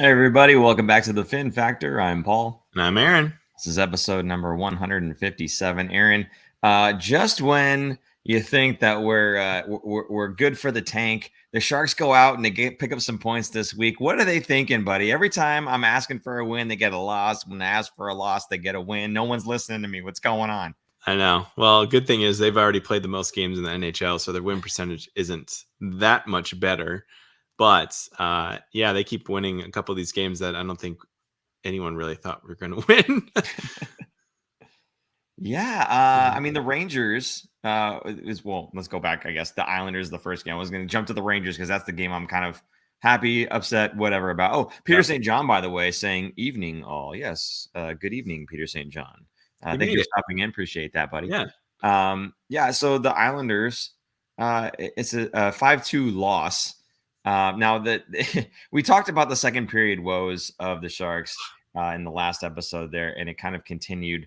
Hey everybody, welcome back to the Fin Factor. I'm Paul. And I'm Aaron. This is episode number 157. Aaron, just when you think that we're good for the tank, the Sharks go out and they pick up some points this week. What are they thinking, buddy? Every time I'm asking for a win, they get a loss. When I ask for a loss, they get a win. No one's listening to me. What's going on? I know. Well, good thing is they've already played the most games in the NHL, so their win percentage isn't that much better. But yeah, they keep winning a couple of these games that I don't think anyone really thought we were going to win. Yeah, I mean the Rangers let's go back. I guess the Islanders the first game. I was going to jump to the Rangers because that's the game I'm kind of happy, upset, whatever about. Oh, Peter St. John, by the way, saying evening all. Yes, good evening, Peter St. John. Thank you for stopping in. Appreciate that, buddy. Yeah. So the Islanders, it's a 5-2 loss. Now that we talked about the second period woes of the Sharks in the last episode there, and it kind of continued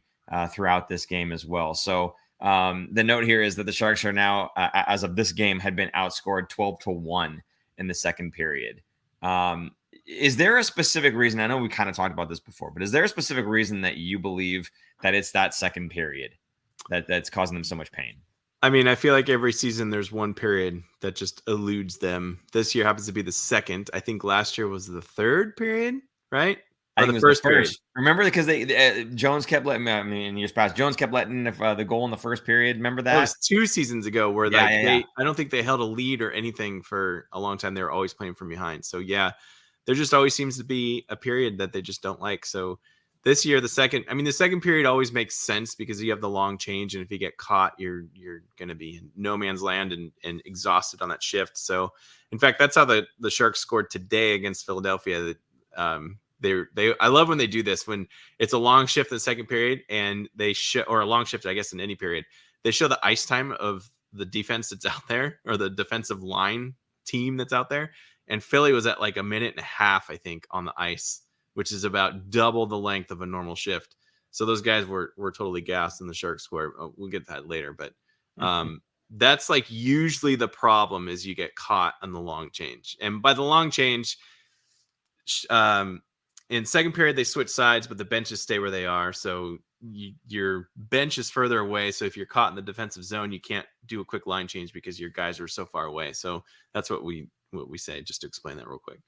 throughout this game as well. So the note here is that the Sharks are now, as of this game, had been outscored 12-1 in the second period. Is there a specific reason? I know we kind of talked about this before, but is there a specific reason that you believe that it's that second period that's causing them so much pain? I mean, I feel like every season there's one period that just eludes them. This year happens to be the second. I think last year was the third period, right? Or the first period. Remember, because Jones kept letting. I mean, in years past, Jones kept letting the goal in the first period. Remember that? It was 2 seasons ago where I don't think they held a lead or anything for a long time. They were always playing from behind. So yeah, there just always seems to be a period that they just don't like. So this year, the second period always makes sense because you have the long change, and if you get caught, you're going to be in no man's land and exhausted on that shift. So, in fact, that's how the Sharks scored today against Philadelphia. I love when they do this, when it's a long shift in the second period, and or a long shift, I guess, in any period. They show the ice time of the defense that's out there, or the defensive line team that's out there, and Philly was at like a minute and a half, I think, on the ice, which is about double the length of a normal shift. So those guys were totally gassed in the Sharks score. We'll get to that later, but that's like usually the problem is you get caught on the long change. And by the long change, in second period, they switch sides, but the benches stay where they are. So your bench is further away. So if you're caught in the defensive zone, you can't do a quick line change because your guys are so far away. So that's what we say, just to explain that real quick.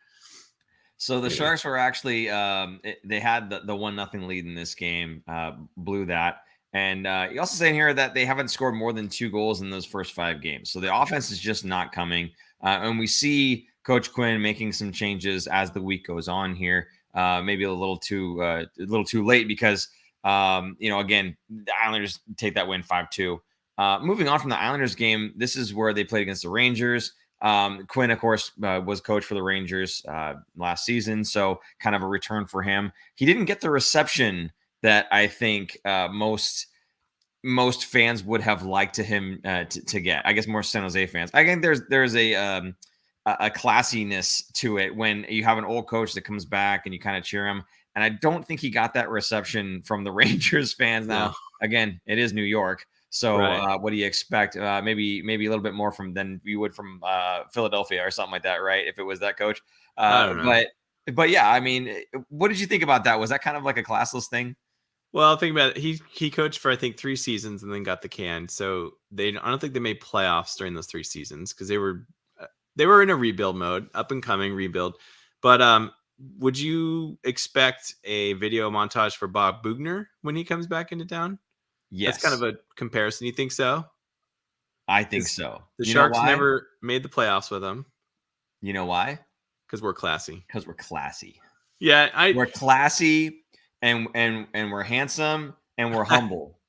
So the Sharks were actually they had the 1-0 lead in this game, blew that. And you also say in here that they haven't scored more than 2 goals in those first 5 games. So the offense is just not coming. And we see Coach Quinn making some changes as the week goes on here. Maybe a little too late because again, the Islanders take that win 5-2. Moving on from the Islanders game, this is where they played against the Rangers. Quinn, of course, was coach for the Rangers last season, so kind of a return for him. He didn't get the reception that I think most fans would have liked him to get. I guess more San Jose fans. I think there's a classiness to it when you have an old coach that comes back and you kind of cheer him. And I don't think he got that reception from the Rangers fans. Now, again, it is New York. So what do you expect? Maybe a little bit more than you would from Philadelphia or something like that, right? If it was that coach. I don't know. But yeah, I mean, what did you think about that? Was that kind of like a classless thing? Well, think about it. He coached for I think 3 seasons and then got the can. So I don't think they made playoffs during those 3 seasons because they were in a rebuild mode, up and coming rebuild. But would you expect a video montage for Bob Boughner when he comes back into town? Yes. That's kind of a comparison. You think so? I think so. The You know Sharks why? never made the playoffs with them. You know why? Because we're classy. Because we're classy. Yeah, we're classy and we're handsome and we're humble.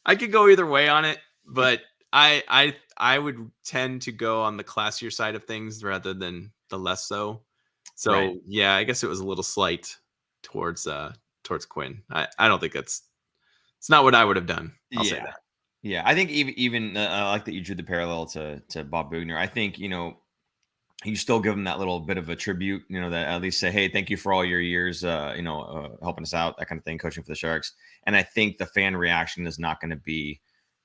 I could go either way on it, but I would tend to go on the classier side of things rather than the less so. So Right. yeah, I guess it was a little slight towards Quinn. I don't think it's not what I would have done. I'll say that. Yeah, I think even I like that you drew the parallel to Bob Bugner. I think you still give him that little bit of a tribute, that at least say, hey, thank you for all your years, helping us out, that kind of thing, coaching for the Sharks. And I think the fan reaction is not going to be,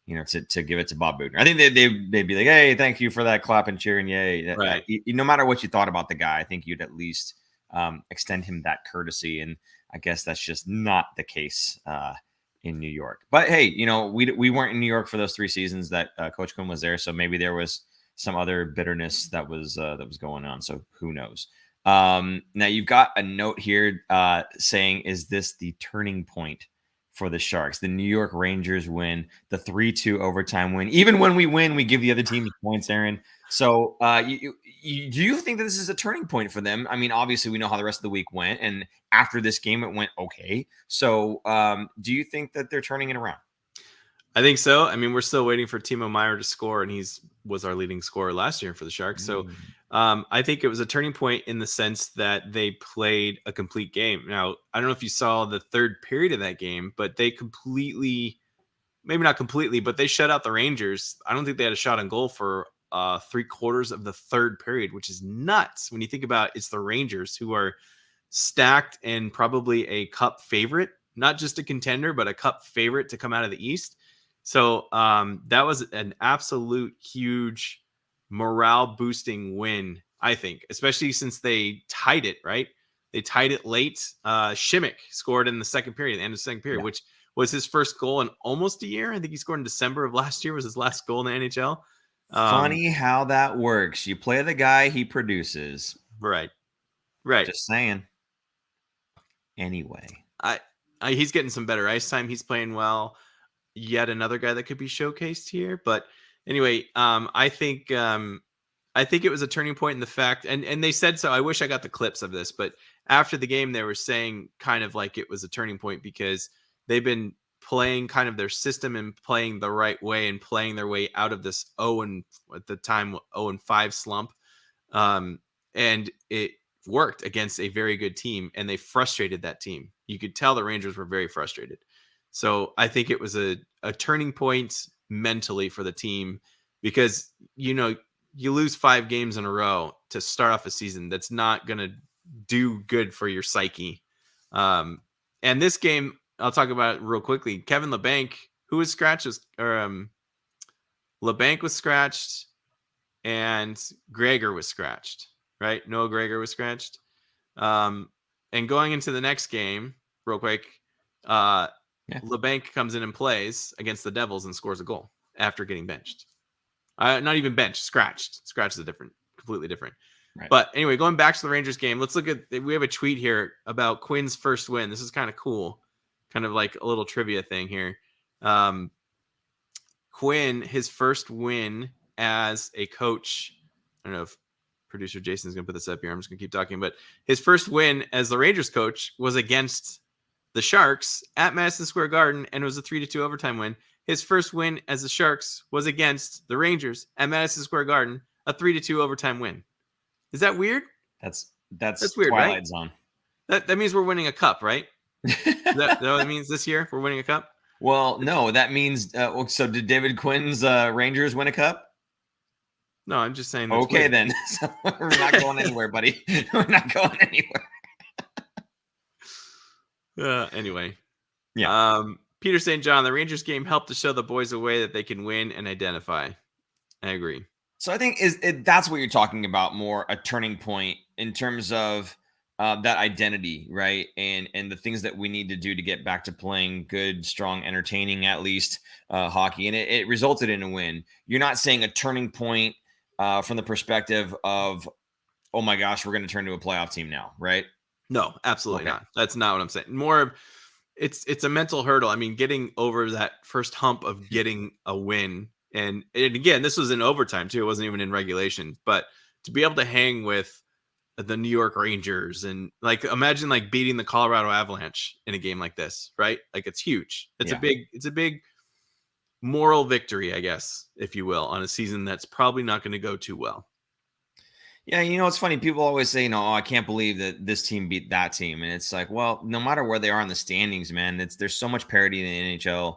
to give it to Bob Bugner. I think they'd be like, hey, thank you for that clap and cheer and yay. Right. No matter what you thought about the guy, I think you'd at least extend him that courtesy. And I guess that's just not the case in New York. But hey, we weren't in New York for those 3 seasons that Coach Quinn was there. So maybe there was some other bitterness that was going on. So who knows? Now you've got a note here saying, is this the turning point for the Sharks? The New York Rangers win, the 3-2 overtime win. Even when we win, we give the other team points, Aaron. So do you think that this is a turning point for them? I mean, obviously we know how the rest of the week went, and after this game, it went okay. So do you think that they're turning it around? I think so. I mean, we're still waiting for Timo Meier to score, and was our leading scorer last year for the Sharks. So I think it was a turning point in the sense that they played a complete game. Now, I don't know if you saw the third period of that game, but they maybe not completely, but they shut out the Rangers. I don't think they had a shot on goal for 3/4 of the third period, which is nuts when you think about it's the Rangers, who are stacked and probably a cup favorite, not just a contender, but a cup favorite to come out of the East. So that was an absolute huge morale boosting win, I think, especially since they tied it, right? They tied it late. Shimmick scored in the second period, the end of the second period, which was his first goal in almost a year. I think he scored in December of last year, was his last goal in the NHL. Funny how that works. You play the guy he produces. Right. Just saying. Anyway. He's getting some better ice time. He's playing well. Yet another guy that could be showcased here. But anyway, I think it was a turning point in the fact, and they said so. I wish I got the clips of this, but after the game, they were saying kind of like it was a turning point because they've been playing kind of their system and playing the right way and playing their way out of this 0-5 slump. And it worked against a very good team, and they frustrated that team. You could tell the Rangers were very frustrated. So I think it was a turning point mentally for the team because, you lose 5 games in a row to start off a season. That's not going to do good for your psyche. And this game, I'll talk about it real quickly. Kevin Labanc, who was scratched, Labanc was scratched and Gregor was scratched, right? Noah Gregor was scratched. And going into the next game, real quick, Labanc comes in and plays against the Devils and scores a goal after getting benched. Not even benched, scratched. Scratched is completely different. Right. But anyway, going back to the Rangers game, let's look at, we have a tweet here about Quinn's first win. This is kind of cool. Kind of like a little trivia thing here. Quinn, his first win as a coach, I don't know if producer Jason's going to put this up here. I'm just going to keep talking. But his first win as the Rangers coach was against the Sharks at Madison Square Garden, and it was a 3-2 overtime win. His first win as the Sharks was against the Rangers at Madison Square Garden, a 3-2 overtime win. Is that weird? That's weird, Twilight right? Zone. That means we're winning a cup, right? Is that what it means this year? We're winning a cup? Well, no, that means so did David Quinn's Rangers win a cup? No, I'm just saying. Okay, weird. Then. So we're not going anywhere, buddy. We're not going anywhere. Anyway. Yeah. Peter St. John, the Rangers game helped to show the boys a way that they can win and identify. I agree. So I think that's what you're talking about, more a turning point in terms of that identity, right? And the things that we need to do to get back to playing good, strong, entertaining, at least hockey. And it resulted in a win. You're not saying a turning point from the perspective of, oh my gosh, we're going to turn to a playoff team now, right? No, absolutely not. That's not what I'm saying. More of it's a mental hurdle. I mean, getting over that first hump of getting a win And again, this was in overtime too. It wasn't even in regulation. But to be able to hang with the New York Rangers and like imagine like beating the Colorado Avalanche in a game like this, right? Like it's huge. It's a big moral victory, I guess, if you will, on a season that's probably not going to go too well. Yeah, it's funny. People always say, "No, I can't believe that this team beat that team," and it's like, well, no matter where they are in the standings, man, there's so much parity in the NHL.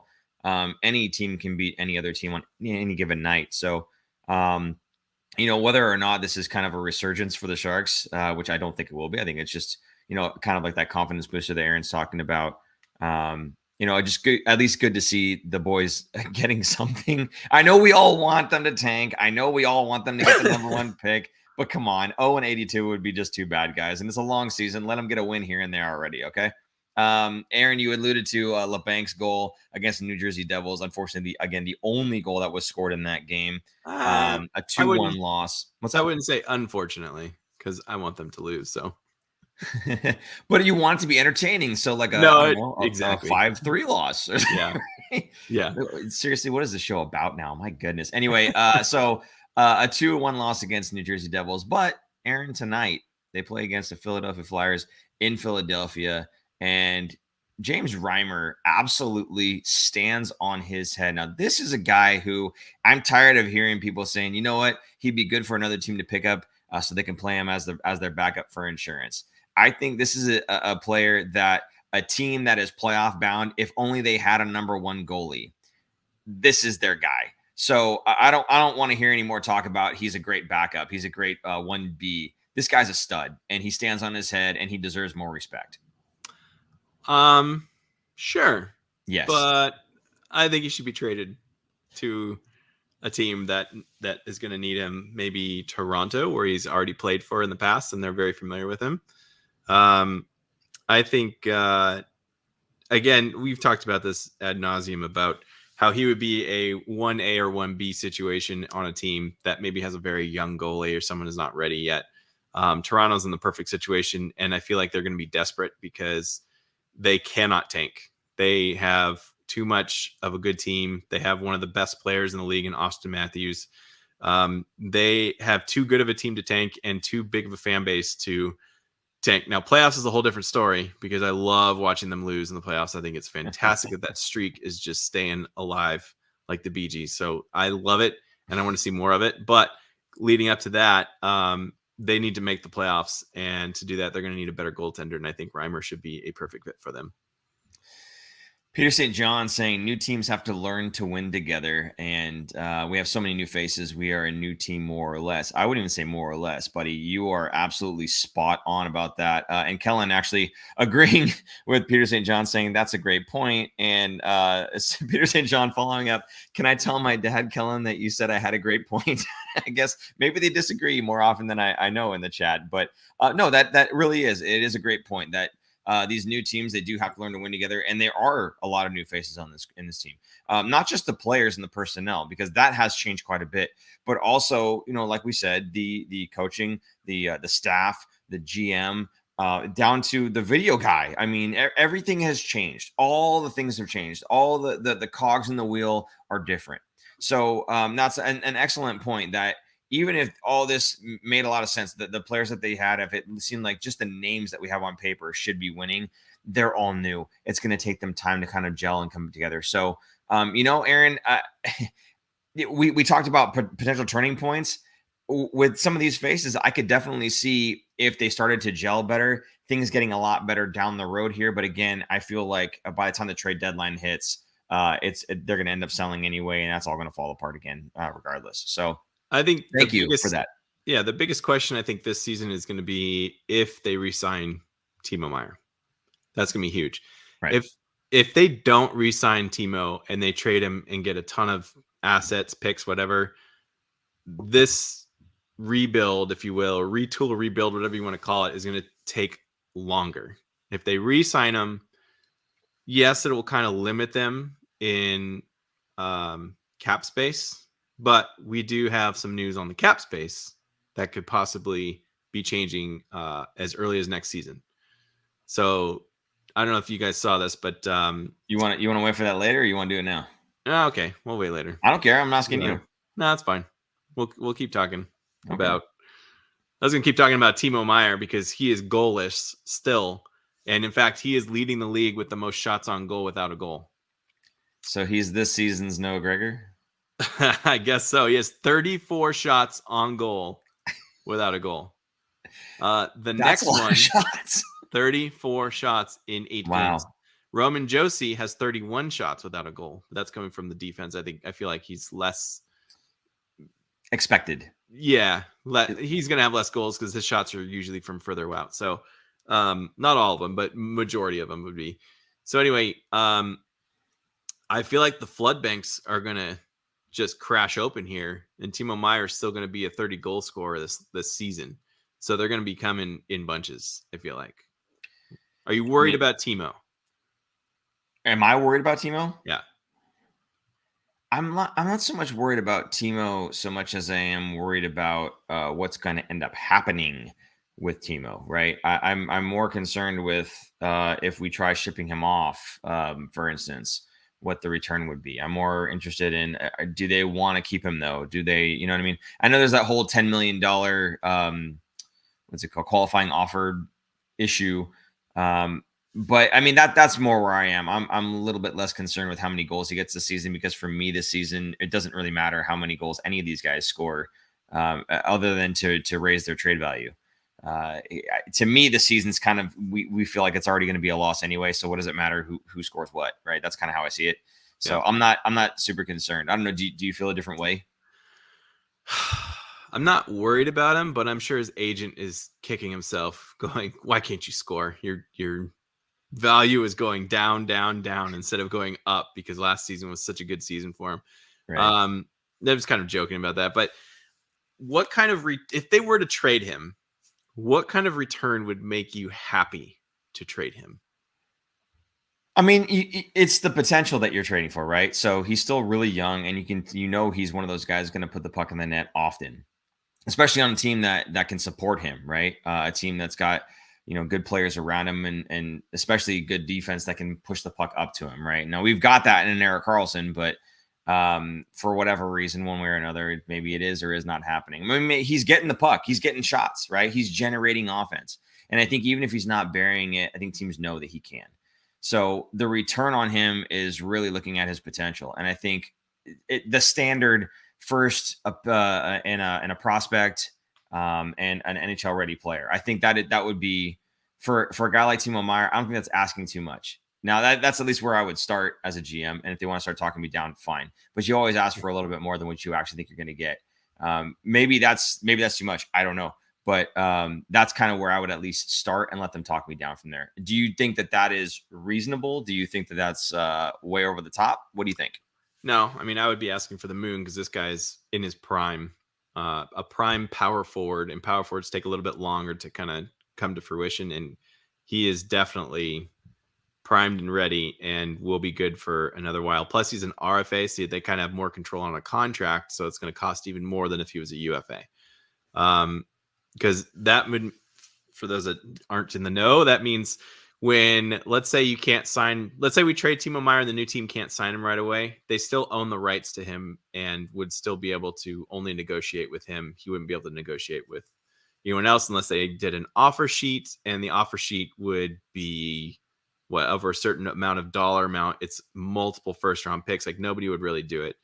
Any team can beat any other team on any given night. So, whether or not this is kind of a resurgence for the Sharks, which I don't think it will be. I think it's just kind of like that confidence booster that Aaron's talking about. Just good, at least good to see the boys getting something. I know we all want them to tank. I know we all want them to get the number one pick. But come on, 0-82 would be just too bad, guys. And it's a long season. Let them get a win here and there already, okay? Aaron, you alluded to LeBank's goal against the New Jersey Devils. Unfortunately, the only goal that was scored in that game, a 2-1 loss. What's that? I wouldn't say unfortunately, because I want them to lose. So, but you want it to be entertaining. So, like exactly a 5-3 loss. Yeah, yeah. Seriously, what is the show about now? My goodness. Anyway, so. A 2-1 loss against New Jersey Devils. But, Aaron, tonight, they play against the Philadelphia Flyers in Philadelphia. And James Reimer absolutely stands on his head. Now, this is a guy who I'm tired of hearing people saying, you know what, he'd be good for another team to pick up so they can play him as their backup for insurance. I think this is a player that a team that is playoff bound, if only they had a number one goalie, this is their guy. So I don't want to hear any more talk about he's a great backup. He's a great 1B. This guy's a stud, and he stands on his head, and he deserves more respect. Sure. Yes. But I think he should be traded to a team that is going to need him. Maybe Toronto, where he's already played for in the past, and they're very familiar with him. I think, again, we've talked about this ad nauseum about how he would be a 1A or 1B situation on a team that maybe has a very young goalie or someone is not ready yet. Toronto's in the perfect situation, and I feel like they're going to be desperate because they cannot tank. They have too much of a good team. They have one of the best players in the league in Austin Matthews. They have too good of a team to tank and too big of a fan base to tank. Now, playoffs is a whole different story because I love watching them lose in the playoffs. I think it's fantastic that streak is just staying alive like the Bee Gees. So I love it, and I want to see more of it. But leading up to that, they need to make the playoffs, and to do that, they're going to need a better goaltender, and I think Reimer should be a perfect fit for them. Peter St. John saying new teams have to learn to win together, and we have so many new faces. We are a new team, more or less. I wouldn't even say more or less, buddy. You are absolutely spot on about that. And Kellen actually agreeing with Peter St. John saying that's a great point. And Peter St. John following up, can I tell my dad, Kellen, that you said I had a great point? I guess maybe they disagree more often than I know in the chat. But no, that really is. It is a great point that these new teams, they do have to learn to win together, and there are a lot of new faces in this team. Not just the players and the personnel, because that has changed quite a bit, but also, like we said, the coaching, the staff, the GM, down to the video guy. I mean, everything has changed. All the things have changed. All the cogs in the wheel are different. So that's an excellent point that even if all this made a lot of sense, that the players that they had, if it seemed like just the names that we have on paper should be winning, they're all new. It's going to take them time to kind of gel and come together. So, Aaron, we talked about potential turning points with some of these faces. I could definitely see if they started to gel better, things getting a lot better down the road here. But again, I feel like by the time the trade deadline hits, they're going to end up selling anyway, and that's all going to fall apart again, regardless. So, I think thank you for that. Yeah, the biggest question I think this season is going to be if they re-sign Timo Meier. That's going to be huge. Right. If they don't re-sign Timo and they trade him and get a ton of assets, picks, whatever, this rebuild, if you will, or retool, rebuild, whatever you want to call it, is going to take longer. If they re-sign him, yes, it will kind of limit them in cap space. But we do have some news on the cap space that could possibly be changing as early as next season. So I don't know if you guys saw this, but you want to wait for that later, or you want to do it now? Oh, okay, we'll wait later. I don't care. I'm asking you. No, that's fine. We'll keep talking about. I was gonna keep talking about Timo Meyer because he is goalless still, and in fact, he is leading the league with the most shots on goal without a goal. So he's this season's Noah Gregor? I guess so. He has 34 shots on goal without a goal. The next one, shots. 34 shots in 8 games. Roman Josi has 31 shots without a goal. That's coming from the defense. I feel like he's less expected. Yeah, he's going to have less goals because his shots are usually from further out. So not all of them, but majority of them would be. So anyway, I feel like the flood banks are going to just crash open here, and Timo Meyer is still going to be a 30 goal scorer this season. So they're going to be coming in bunches, I feel like. Are you worried about Timo? Am I worried about Timo? Yeah. I'm not so much worried about Timo so much as I am worried about what's going to end up happening with Timo, right? I'm more concerned with if we try shipping him off, for instance, what the return would be. I'm more interested in do they want to keep him though? Do they, you know what I mean? I know there's that whole $10 million what's it called, qualifying offer issue. But I mean that's more where I am. I'm a little bit less concerned with how many goals he gets this season, because for me this season it doesn't really matter how many goals any of these guys score, other than to raise their trade value. To me, the season's kind of we feel like it's already going to be a loss anyway. So what does it matter who scores what, right? That's kind of how I see it. So yeah. I'm not super concerned. I don't know. Do you feel a different way? I'm not worried about him, but I'm sure his agent is kicking himself, going, "Why can't you score? Your value is going down, down, down instead of going up because last season was such a good season for him." Right. They're just kind of joking about that. But what kind of if they were to trade him, what kind of return would make you happy to trade him? I mean, it's the potential that you're trading for, right? So he's still really young, and he's one of those guys going to put the puck in the net often, especially on a team that can support him, right? A team that's got good players around him, and especially good defense that can push the puck up to him, right? Now we've got that in Erik Karlsson, but for whatever reason, one way or another, maybe it is or is not happening. I mean, he's getting the puck, he's getting shots, right? He's generating offense, and I think even if he's not burying it, I think teams know that he can. So the return on him is really looking at his potential, and I think the standard first in a prospect and an NHL ready player. I think that would be for a guy like Timo Meyer. I don't think that's asking too much. Now that's at least where I would start as a GM, and if they want to start talking me down, fine. But you always ask for a little bit more than what you actually think you're going to get. Maybe that's too much. I don't know. But that's kind of where I would at least start and let them talk me down from there. Do you think that is reasonable? Do you think that that's way over the top? What do you think? No, I mean, I would be asking for the moon because this guy's in his prime, a prime power forward, and power forwards take a little bit longer to kind of come to fruition. And he is definitely primed and ready and will be good for another while. Plus, he's an RFA, so they kind of have more control on a contract. So it's going to cost even more than if he was a UFA. Because that would, for those that aren't in the know, that means when, let's say we trade Timo Meyer and the new team can't sign him right away, they still own the rights to him and would still be able to only negotiate with him. He wouldn't be able to negotiate with anyone else unless they did an offer sheet, and the offer sheet would be over a certain amount of dollar amount. It's multiple first round picks. Like, nobody would really do it.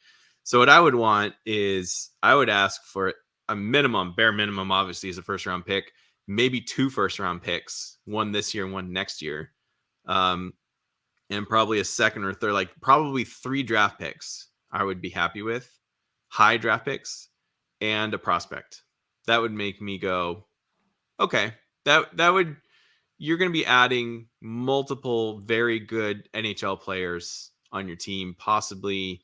So what I would want is I would ask for a bare minimum, obviously, is a first round pick, maybe 2 first round picks, one this year and one next year. And probably a second or third, like probably 3 draft picks I would be happy with, high draft picks, and a prospect. That would make me go, okay, you're going to be adding multiple very good NHL players on your team, possibly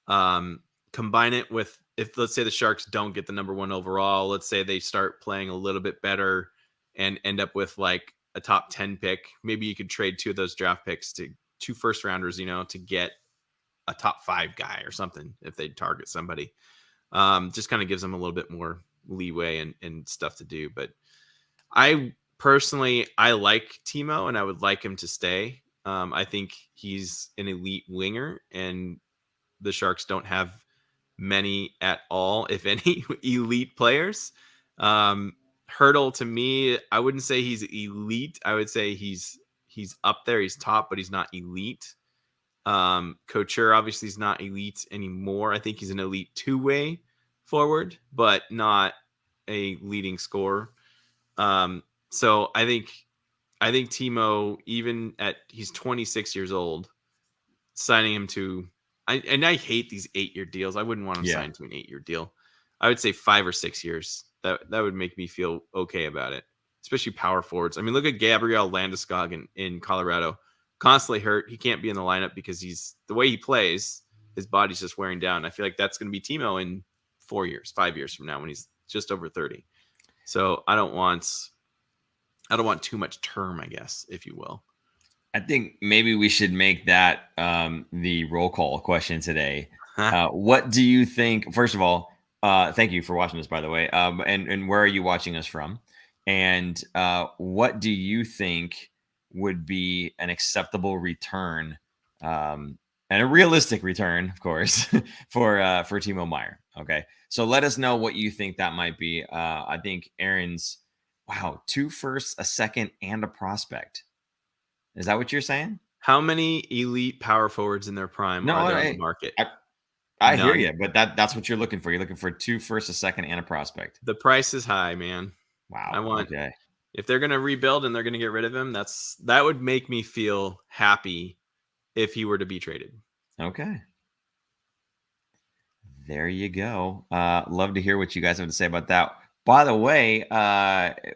combine it with, if let's say the Sharks don't get the number 1 overall, let's say they start playing a little bit better and end up with like a top 10 pick. Maybe you could trade 2 of those draft picks to 2 first rounders, to get a top 5 guy or something if they target somebody. Just kind of gives them a little bit more leeway and stuff to do. But I personally like Timo, and I would like him to stay. I think he's an elite winger, and the Sharks don't have many at all, if any, elite players. Hurdle, to me, I wouldn't say he's elite. I would say he's up there. He's top, but he's not elite. Couture obviously is not elite anymore. I think he's an elite two-way forward, but not a leading scorer. So I think Timo, even he's 26 years old, signing him to, I hate these 8-year deals. I wouldn't want him signed to an 8-year deal. I would say 5 or 6 years. That would make me feel okay about it, especially power forwards. I mean, look at Gabriel Landeskog in Colorado, constantly hurt. He can't be in the lineup because the way he plays, his body's just wearing down. I feel like that's going to be Timo in 4 years, 5 years from now when he's just over 30. So I don't want too much term, I guess, if you will. I think maybe we should make that the roll call question today. What do you think? First of all, thank you for watching us, by the way. And where are you watching us from? And what do you think would be an acceptable return and a realistic return, of course, for Timo Meier? Okay, so let us know what you think that might be. I think Aaron's 2 firsts, a second, and a prospect. Is that what you're saying? How many elite power forwards in their prime are there on the market? I hear you, but that's what you're looking for. You're looking for 2 firsts, a second, and a prospect. The price is high, man. Wow. If they're going to rebuild and they're going to get rid of him, that would make me feel happy if he were to be traded. Okay. There you go. Love to hear what you guys have to say about that. By the way,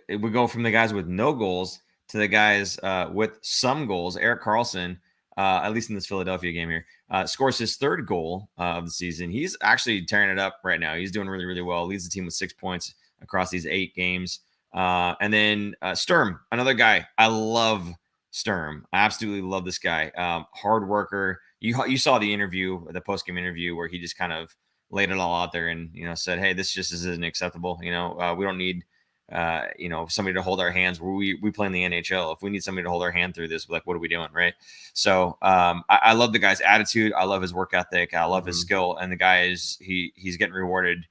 it would go from the guys with no goals to the guys with some goals. Erik Karlsson, at least in this Philadelphia game here, scores his 3rd goal of the season. He's actually tearing it up right now. He's doing really, really well. Leads the team with 6 points across these 8 games. And then Sturm, another guy. I love Sturm. I absolutely love this guy. Hard worker. You saw the interview, the post-game interview, where he just kind of laid it all out there and, said, hey, this just isn't acceptable. We don't need, somebody to hold our hands. We play in the NHL. If we need somebody to hold our hand through this, like, what are we doing? Right. So I love the guy's attitude. I love his work ethic. I love his skill. And the guy he's getting rewarded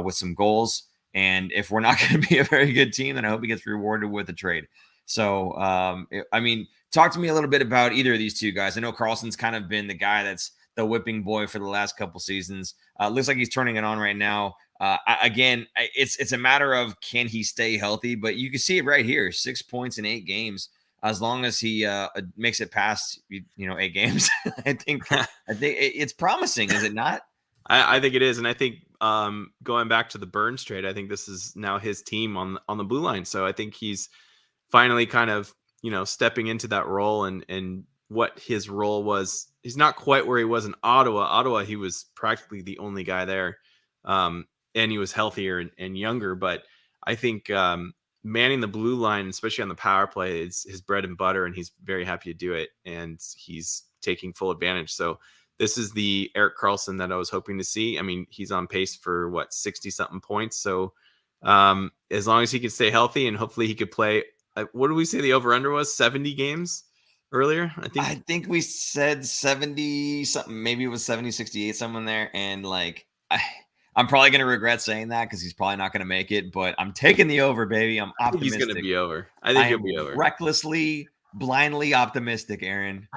with some goals. And if we're not going to be a very good team, then I hope he gets rewarded with a trade. So, talk to me a little bit about either of these two guys. I know Karlsson's kind of been the guy that's the whipping boy for the last couple seasons. Looks like he's turning it on right now. Again, it's a matter of, can he stay healthy? But you can see it right here: 6 points in 8 games. As long as he makes it past 8 games, I think it's promising, is it not? I think it is, and I think going back to the Burns trade, I think this is now his team on the blue line. So I think he's finally kind of stepping into that role, and what his role was. He's not quite where he was in Ottawa. Ottawa, he was practically the only guy there, and he was healthier and younger. But I think manning the blue line, especially on the power play, is his bread and butter, and he's very happy to do it, and he's taking full advantage. So this is the Erik Karlsson that I was hoping to see. I mean, he's on pace for 60-something points. So as long as he can stay healthy, and hopefully he could play, what did we say the over-under was? 70 games earlier? I think we said 70 something. Maybe it was 70, 68, someone there. And I'm probably going to regret saying that because he's probably not going to make it, but I'm taking the over, baby. I'm optimistic. He's going to be over. I think he'll be over. Recklessly, blindly optimistic, Aaron.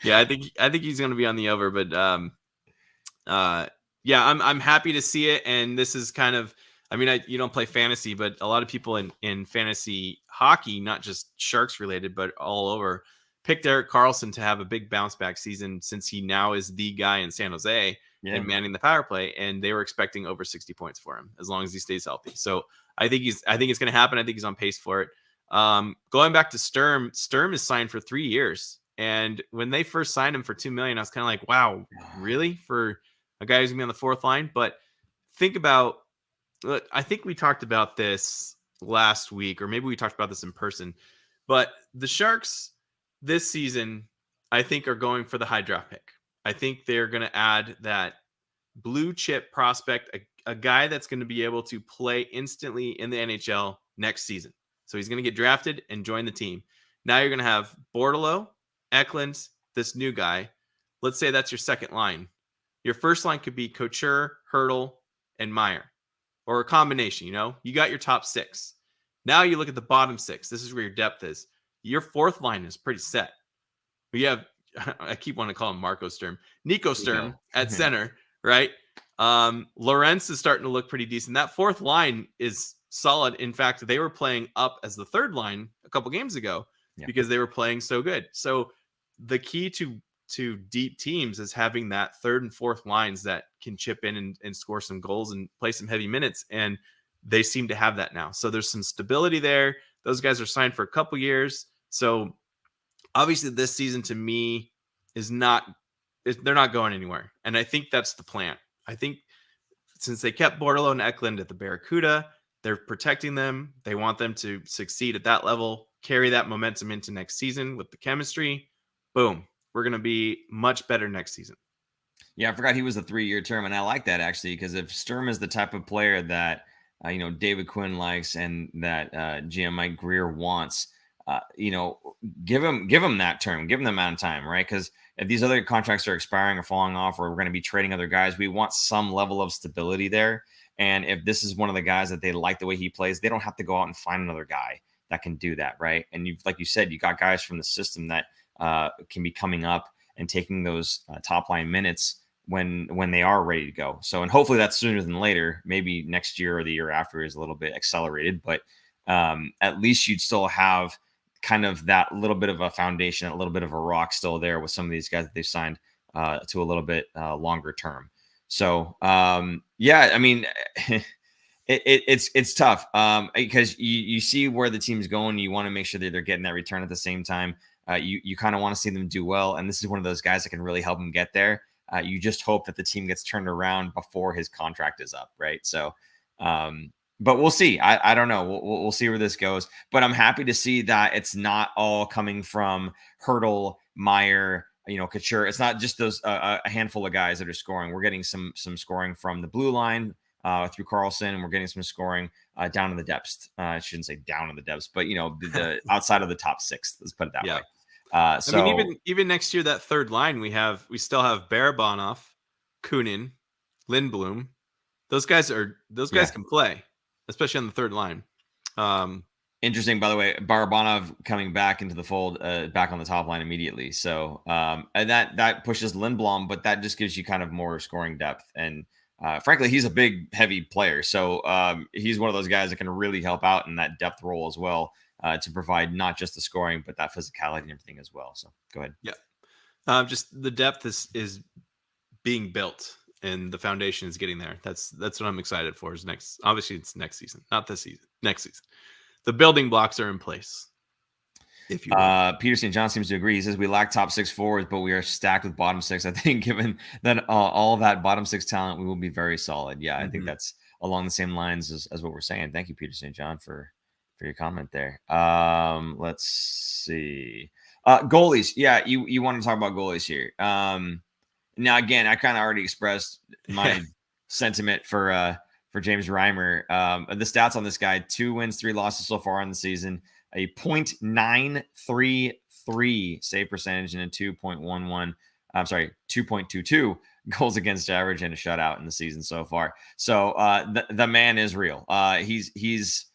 Yeah, I think he's going to be on the over, but yeah, I'm happy to see it. And this is kind of, you don't play fantasy, but a lot of people in fantasy hockey, not just Sharks related, but all over, picked Erik Karlsson to have a big bounce back season, since he now is the guy in San Jose and manning the power play. And they were expecting over 60 points for him as long as he stays healthy. So I think it's going to happen. I think he's on pace for it. Going back to Sturm is signed for 3 years. And when they first signed him for $2 million, I was kind of like, wow, really? For a guy who's gonna be on the 4th line? But think about, I think we talked about this last week, or maybe we talked about this in person, but the Sharks this season, I think, are going for the high draft pick. I think they're going to add that blue chip prospect, a guy that's going to be able to play instantly in the NHL next season. So he's going to get drafted and join the team. Now you're going to have Bordelot, Eklund, this new guy. Let's say that's your second line. Your first line could be Couture, Hurdle, and Meyer, or a combination. You got your top 6. Now you look at the bottom 6. This is where your depth is. Your fourth line is pretty set. We have, I keep wanting to call him Marco Sturm, Nico Sturm at center, right? Lorentz is starting to look pretty decent. That fourth line is solid. In fact, they were playing up as the third line a couple games ago because they were playing so good. So the key to deep teams is having that third and fourth lines that can chip in and score some goals and play some heavy minutes. And they seem to have that now. So there's some stability there. Those guys are signed for a couple years. So obviously this season to me they're not going anywhere. And I think that's the plan. I think since they kept Bordelot and Eklund at the Barracuda, they're protecting them. They want them to succeed at that level, carry that momentum into next season with the chemistry. Boom. We're going to be much better next season. Yeah, I forgot he was a 3-year term. And I like that actually, because if Sturm is the type of player that, David Quinn likes and that GM Mike Greer wants, give him that term, give him the amount of time, right? Because if these other contracts are expiring or falling off, or we're going to be trading other guys, we want some level of stability there. And if this is one of the guys that they like the way he plays, they don't have to go out and find another guy that can do that, right? And like you said, you got guys from the system that can be coming up and taking those top line minutes when they are ready to go. So, and hopefully that's sooner than later. Maybe next year or the year after is a little bit accelerated, but at least you'd still have kind of that little bit of a foundation, a little bit of a rock still there with some of these guys that they've signed to a little bit longer term. So, yeah, I mean, it's tough because you see where the team's going. You want to make sure that they're getting that return at the same time. You kind of want to see them do well. And this is one of those guys that can really help them get there. You just hope that the team gets turned around before his contract is up. Right. So, but we'll see. I don't know. We'll see where this goes. But I'm happy to see that it's not all coming from Hurdle, Meyer, Couture. It's not just those a handful of guys that are scoring. We're getting some scoring from the blue line through Carlson, and we're getting some scoring down in the depths. I shouldn't say down in the depths, but the outside of the top 6. Let's put it that way. So I mean, even next year, that third line we still have Barabanov, Kunin, Lindblom. Those guys can play, especially on the third line. Interesting, by the way, Barabanov coming back into the fold, back on the top line immediately. So, and that pushes Lindblom, but that just gives you kind of more scoring depth. And frankly, he's a big, heavy player. So he's one of those guys that can really help out in that depth role as well, to provide not just the scoring, but that physicality and everything as well. So go ahead. Yeah. Just the depth is being built and the foundation is getting there. That's what I'm excited for is obviously it's next season, not this season, next season. The building blocks are in place. If you Peter St. John seems to agree. He says we lack top 6 forwards, but we are stacked with bottom 6. I think given that all that bottom 6 talent, we will be very solid. Yeah, I think that's along the same lines as what we're saying. Thank you, Peter St. John, for your comment there. Let's see. Goalies. Yeah, you want to talk about goalies here. Now, again, I kind of already expressed my sentiment for James Reimer. The stats on this guy: 2 wins, 3 losses so far on the season, a .933 save percentage and a 2.22 goals against average and a shutout in the season so far. So the man is real. He's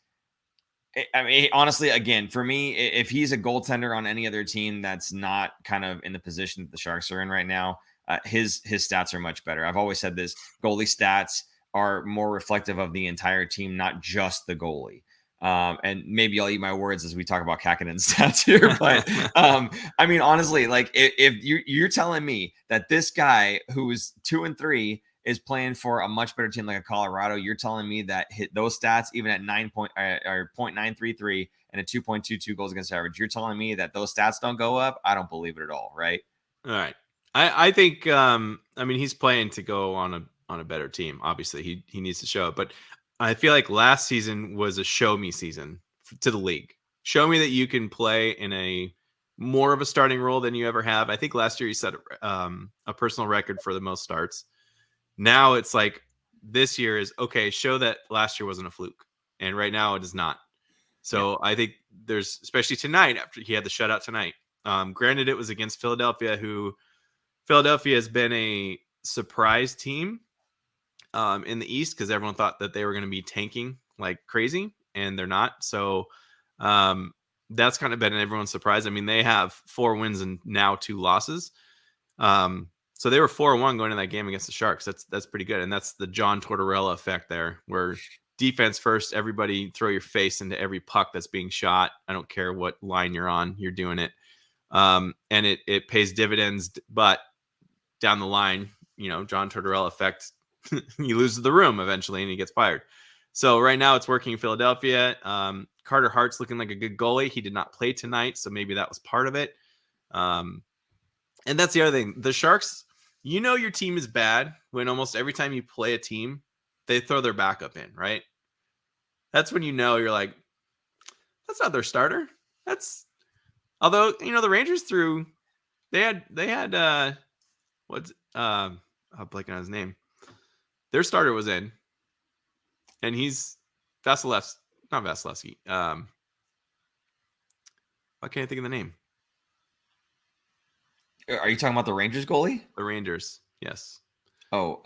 I mean, honestly, again, for me, if he's a goaltender on any other team that's not kind of in the position that the Sharks are in right now, his stats are much better. I've always said this: goalie stats are more reflective of the entire team, not just the goalie. And maybe I'll eat my words as we talk about Kakanen's stats here. But I mean, honestly, like if you're telling me that this guy who's 2-3 is playing for a much better team like a Colorado, you're telling me that those stats, even at 0.933 and a 2.22 goals against average, you're telling me that those stats don't go up? I don't believe it at all. Right. All right. I think, I mean, he's playing to go on a better team. Obviously he needs to show it, but I feel like last season was a show me season to the league. Show me that you can play in a more of a starting role than you ever have. I think last year he set a personal record for the most starts. Now it's like this year is okay. Show that last year wasn't a fluke, and right now it is not. So I think there's, especially tonight after he had the shutout tonight. Granted, it was against Philadelphia, who Philadelphia has been a surprise team in the East because everyone thought that they were going to be tanking like crazy, and they're not. So that's kind of been everyone's surprise. I mean, they have 4 wins and now 2 losses. So they were 4-1 going into that game against the Sharks. That's pretty good, and that's the John Tortorella effect there, where defense first, everybody throw your face into every puck that's being shot. I don't care what line you're on, you're doing it. And it pays dividends, but down the line, John Tortorella effect, he loses the room eventually and he gets fired. So right now it's working in Philadelphia. Carter Hart's looking like a good goalie. He did not play tonight, so maybe that was part of it. And that's the other thing. The Sharks, your team is bad when almost every time you play a team, they throw their backup in, right? That's when you're like, that's not their starter. Although the Rangers they had I'm blanking on his name. Their starter was in, and he's not Vasilevsky. Why can't I think of the name? Are you talking about the Rangers goalie? The Rangers, yes. Oh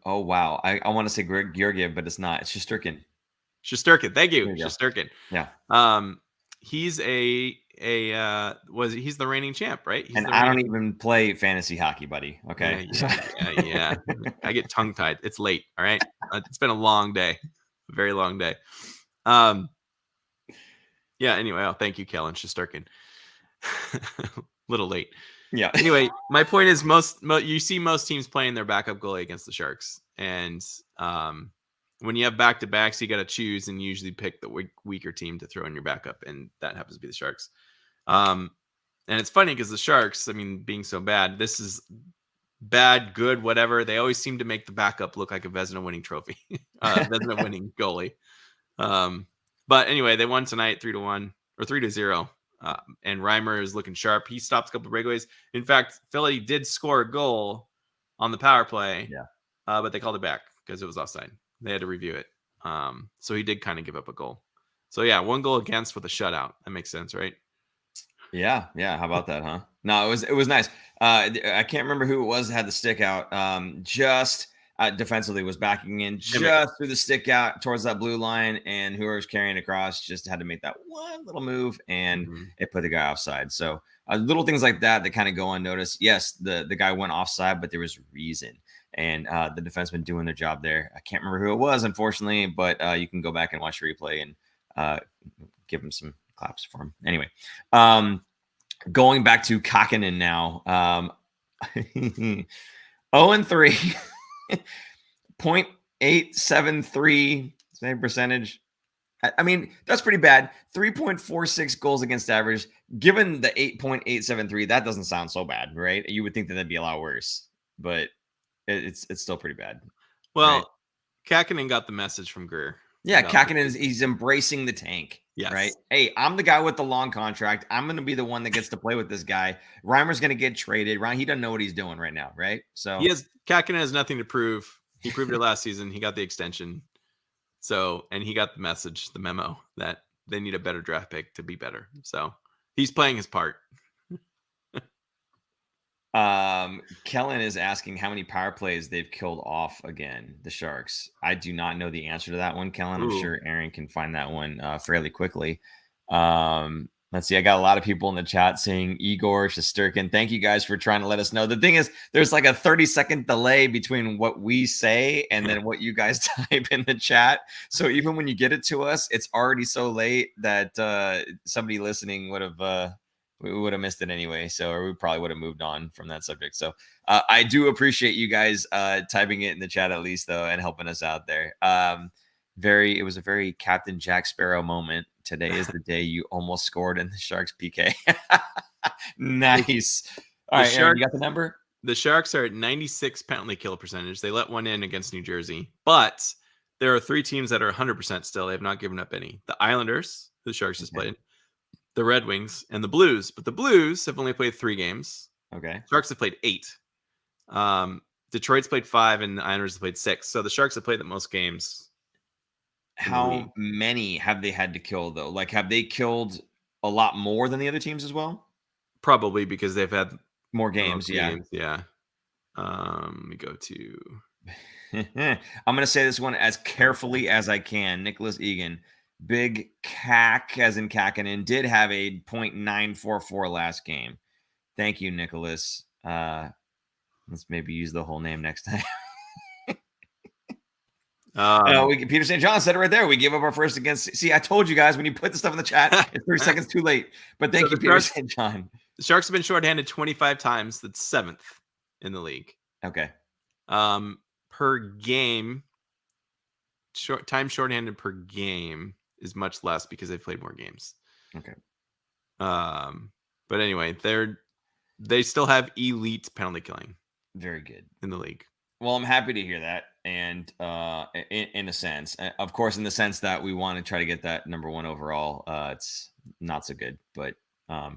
wow. I want to say Georgiev, but it's not. It's Shesterkin. Shesterkin, thank you, Shesterkin. Yeah. He's he's the reigning champ, right? I don't even play fantasy hockey, buddy. Okay. Yeah. I get tongue tied. It's late. All right. It's been a long day, a very long day. Yeah. Anyway, thank you, Kellen Shesterkin. Little late. Yeah. Anyway, my point is you see most teams playing their backup goalie against the Sharks, and when you have back-to-backs, you got to choose and usually pick the weaker team to throw in your backup, and that happens to be the Sharks. And it's funny because the Sharks, I mean, being so bad, this is bad, good, whatever. They always seem to make the backup look like a Vezina-winning trophy, Vezina-winning goalie. But anyway, they won tonight 3-1 or 3-0. And Reimer is looking sharp. He stopped a couple of breakaways. In fact, Philly did score a goal on the power play. Yeah. But they called it back because it was offside. They had to review it. So he did kind of give up a goal. So yeah, 1 goal against with a shutout. That makes sense, right? Yeah. How about that, huh? No, it was nice. I can't remember who it was that had the stick out. Just defensively was backing in just through the stick out towards that blue line, and whoever's carrying across just had to make that one little move, and it put the guy offside. So little things like that kind of go unnoticed. Yes, the guy went offside, but there was reason, and the defenseman doing their job there. I can't remember who it was, unfortunately, but you can go back and watch the replay and give him some claps for him. Anyway, going back to Kakinen now, 0-3. 0.873 save percentage. I mean, that's pretty bad. 3.46 goals against average. Given the 8.873, that doesn't sound so bad, right? You would think that that'd be a lot worse, but it's still pretty bad. Well, right? Kakinen got the message from Greer. Yeah, Kakinen he's embracing the tank. Yes. Right. Hey, I'm the guy with the long contract. I'm going to be the one that gets to play with this guy. Reimer's going to get traded. Ryan, he doesn't know what he's doing right now, right? So Kakinen has nothing to prove. He proved it last season. He got the extension. So, and he got the message, the memo that they need a better draft pick to be better. So he's playing his part. Kellen is asking how many power plays they've killed off again, the Sharks. I do not know the answer to that one, Kellen. I'm sure Aaron can find that one fairly quickly. Let's see. I got a lot of people in the chat saying Igor Shesterkin. Thank you guys for trying to let us know. The thing is, there's like a 30-second delay between what we say and then what you guys type in the chat. So even when you get it to us, it's already so late that somebody listening would have missed it anyway. So, or we probably would have moved on from that subject. So I do appreciate you guys typing it in the chat at least, though, and helping us out there. It was a very Captain Jack Sparrow moment. Today is the day you almost scored in the Sharks PK. Nice. All right, Aaron, you got the number? The Sharks are at 96 penalty kill percentage. They let one in against New Jersey, but there are 3 teams that are 100% still. They have not given up any. The Islanders, who the Sharks just played, the Red Wings, and the Blues. But the Blues have only played 3 games. Okay. Sharks have played 8. Detroit's played 5, and the Islanders have played 6. So the Sharks have played the most games. How many have they had to kill, though? Like, have they killed a lot more than the other teams as well? Probably because they've had more games. Yeah. Yeah. Let me go to. I'm going to say this one as carefully as I can. Nicholas Egan, big cack as in Kakinen, did have a .944 last game. Thank you, Nicholas. Let's maybe use the whole name next time. Peter St. John said it right there. We gave up our first against. See, I told you guys when you put the stuff in the chat, it's 30 seconds too late. But thank you, Peter St. John. The Sharks have been shorthanded 25 times. That's 7th in the league. Okay. Per game, shorthanded per game is much less because they've played more games. Okay. But anyway, they still have elite penalty killing. Very good in the league. Well, I'm happy to hear that. And in a sense, of course, in the sense that we want to try to get that number 1 overall, it's not so good. But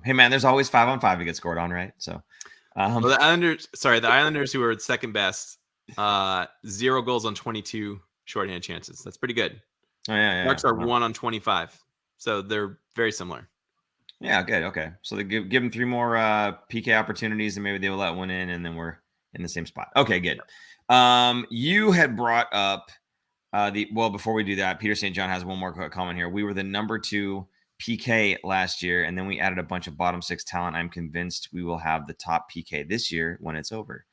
hey, man, there's always 5-on-5 to get scored on, right? So, well, the Islanders, who are second best, 0 goals on 22 shorthand chances. That's pretty good. Oh yeah. Sharks are 1 on 25, so they're very similar. Yeah, good. Okay, so they give them 3 more PK opportunities, and maybe they will let one in, and then we're in the same spot. Okay, good. You had brought up before we do that, Peter St. John has one more comment here. We were the number 2 PK last year, and then we added a bunch of bottom 6 talent. I'm convinced we will have the top PK this year when it's over.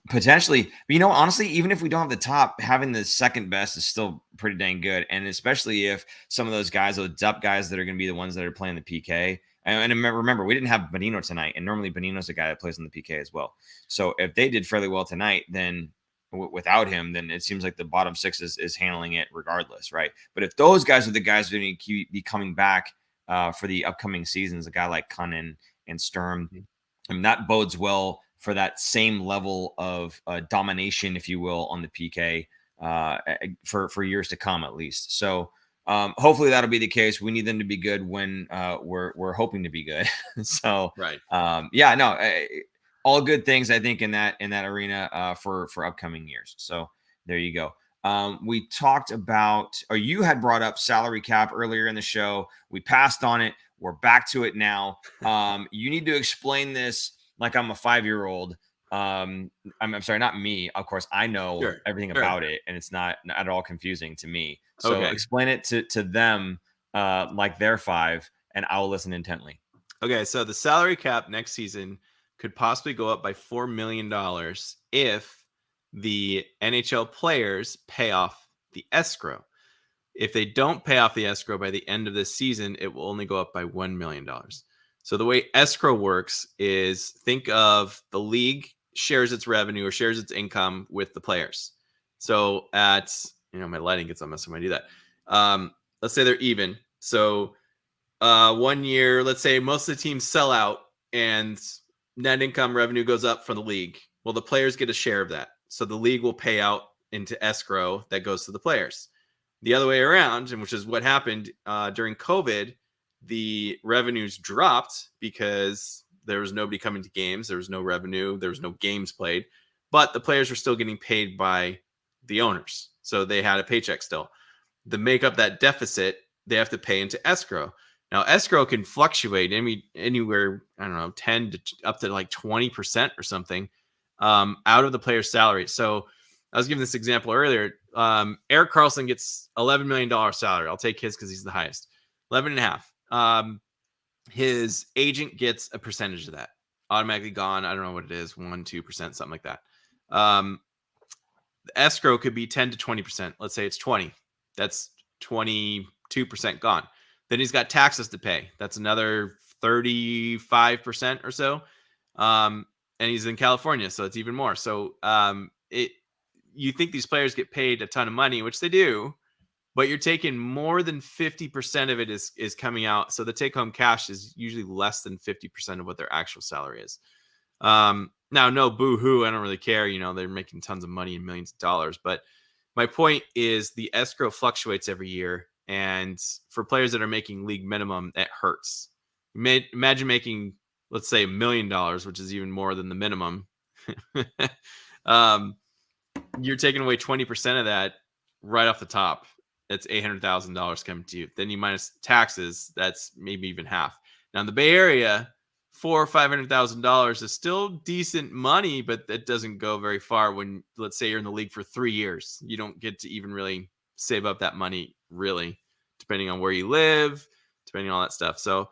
Potentially, but honestly, even if we don't have the top, having the second best is still pretty dang good. And especially if some of those guys, those depth guys that are going to be the ones that are playing the PK. And remember, we didn't have Bonino tonight, and normally Bonino's a guy that plays on the PK as well. So if they did fairly well tonight, then without him, then it seems like the bottom 6 is handling it regardless, right? But if those guys are the guys who need to be coming back for the upcoming seasons, a guy like Cunnin and Sturm, I mean, that bodes well for that same level of domination, if you will, on the PK for years to come, at least. So hopefully that'll be the case. We need them to be good when we're hoping to be good. So right. All good things, I think, in that arena for upcoming years. So there you go. We talked about, or you had brought up salary cap earlier in the show. We passed on it. We're back to it now. You need to explain this like I'm a 5-year-old. I'm sorry, not me. Of course, I know everything about it, and it's not at all confusing to me. So explain it to them like they're 5, and I'll listen intently. Okay, so the salary cap next season could possibly go up by $4 million if the NHL players pay off the escrow. If they don't pay off the escrow by the end of this season, it will only go up by $1 million. So the way escrow works is, think of the league shares its revenue or shares its income with the players. So at, my lighting gets on mess when I do that. Let's say they're even. So 1 year, let's say most of the teams sell out and net income revenue goes up for the league. Well, the players get a share of that. So the league will pay out into escrow that goes to the players. The other way around, and which is what happened during COVID, the revenues dropped because there was nobody coming to games. There was no revenue. There was no games played, but the players were still getting paid by the owners. So they had a paycheck still. To make up that deficit, they have to pay into escrow. Now, escrow can fluctuate anywhere, 10 to up to like 20% or something out of the player's salary. So I was giving this example earlier. Erik Karlsson gets $11 million salary. I'll take his because he's the highest. 11.5. His agent gets a percentage of that automatically gone. I don't know what it is, 1-2%, something like that. The escrow could be 10 to 20%. Let's say it's 20. That's 22% gone. Then he's got taxes to pay. That's another 35% or so. And he's in California, so it's even more. So you think these players get paid a ton of money, which they do, but you're taking more than 50% of it is coming out. So the take-home cash is usually less than 50% of what their actual salary is. Now, no boo-hoo. I don't really care. They're making tons of money and millions of dollars. But my point is the escrow fluctuates every year. And for players that are making league minimum, that hurts. Imagine making, let's say, $1 million, which is even more than the minimum. You're taking away 20% of that right off the top. That's $800,000 coming to you. Then you minus taxes. That's maybe even half. Now in the Bay Area, or $500,000 is still decent money, but it doesn't go very far when, let's say, you're in the league for 3 years. You don't get to even really save up that money, really, depending on where you live, depending on all that stuff. So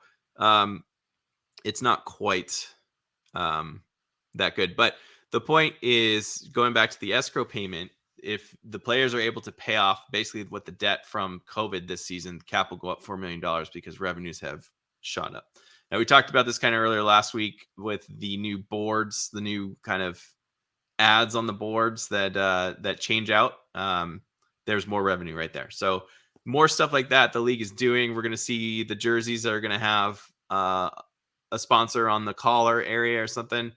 it's not quite that good. But the point is, going back to the escrow payment, if the players are able to pay off basically what the debt from COVID this season, the cap will go up $4 million because revenues have shot up. Now, we talked about this kind of earlier last week with the new boards, the new kind of ads on the boards that change out. There's more revenue right there. So more stuff like that the league is doing. We're going to see the jerseys that are going to have a sponsor on the collar area or something.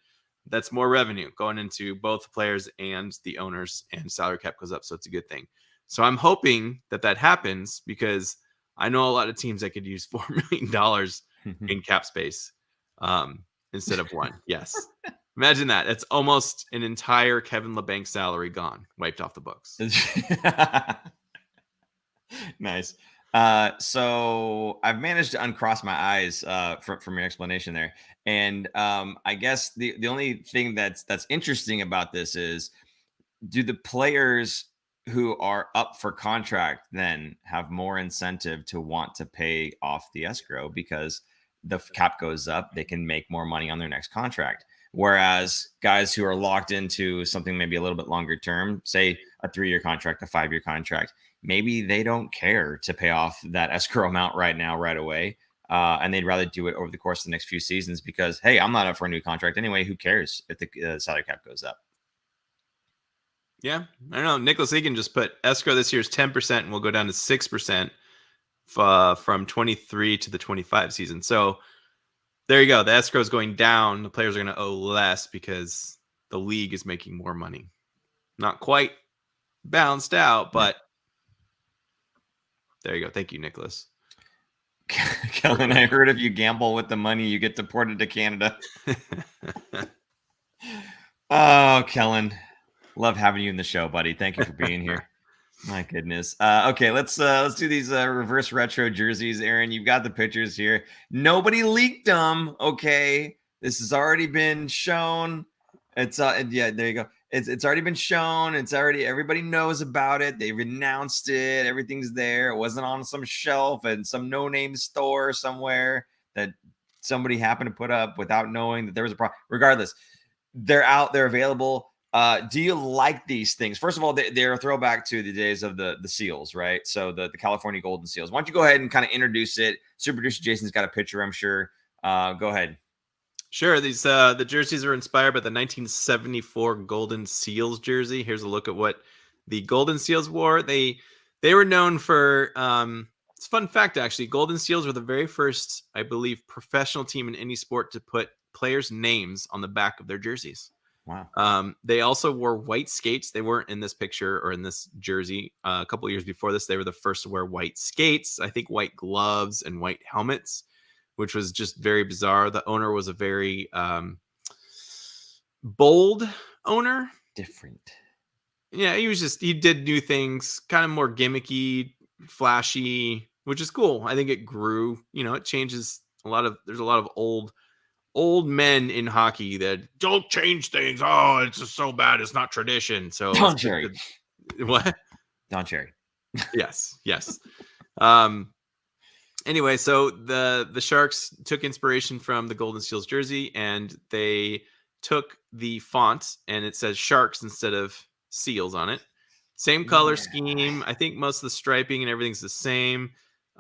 That's more revenue going into both the players and the owners, and salary cap goes up. So it's a good thing. So I'm hoping that happens, because I know a lot of teams that could use $4 million in cap space instead of one. Yes. Imagine that. It's almost an entire Kevin LeBanc salary gone, wiped off the books. Nice. So I've managed to uncross my eyes from your explanation there. And I guess the only thing that's interesting about this is, do the players who are up for contract then have more incentive to want to pay off the escrow, because the cap goes up, they can make more money on their next contract? Whereas guys who are locked into something maybe a little bit longer term, say a 3-year contract, a 5-year contract, maybe they don't care to pay off that escrow amount right now, right away. And they'd rather do it over the course of the next few seasons because, hey, I'm not up for a new contract anyway. Who cares if the salary cap goes up? Yeah, I don't know. Nicholas Egan just put escrow this year is 10% and will go down to 6% from 23 to the 25 season. So there you go. The escrow is going down. The players are going to owe less because the league is making more money. Not quite balanced out, but there you go. Thank you, Nicholas. Kellen, I heard if you gamble with the money, you get deported to Canada. Oh, Kellen, love having you in the show, buddy. Thank you for being here. My goodness. Okay, let's do these reverse retro jerseys. Aaron, you've got the pictures here. Nobody leaked them. Okay, this has already been shown. It's yeah, there you go. It's already been shown. It's already, everybody knows about it. They've announced it. Everything's there. It wasn't on some shelf in some no-name store somewhere that somebody happened to put up without knowing that there was a problem. Regardless, they're out. They're available. Do you like these things? First of all, they're a throwback to the days of the seals, right? So the California Golden Seals. Why don't you go ahead and kind of introduce it? Super producer Jason's got a picture, I'm sure. Go ahead. Sure. These the jerseys are inspired by the 1974 Golden Seals jersey. Here's a look at what the Golden Seals wore. They were known for it's a fun fact, actually. Golden Seals were the very first, I believe, professional team in any sport to put players' names on the back of their jerseys. Wow. They also wore white skates. They weren't in this picture or in this jersey. A couple of years before this, they were the first to wear white skates. I think white gloves and white helmets, which was just very bizarre. The owner was a very bold owner. Different. Yeah, he did new things, kind of more gimmicky, flashy, which is cool. I think it grew. It changes there's a lot of old men in hockey that don't change things. Oh, it's just so bad. It's not tradition. So Don Cherry. What? Don Cherry. Yes. Anyway, so the Sharks took inspiration from the Golden Seals jersey, and they took the font, and it says Sharks instead of Seals on it. Same color scheme. I think most of the striping and everything's the same.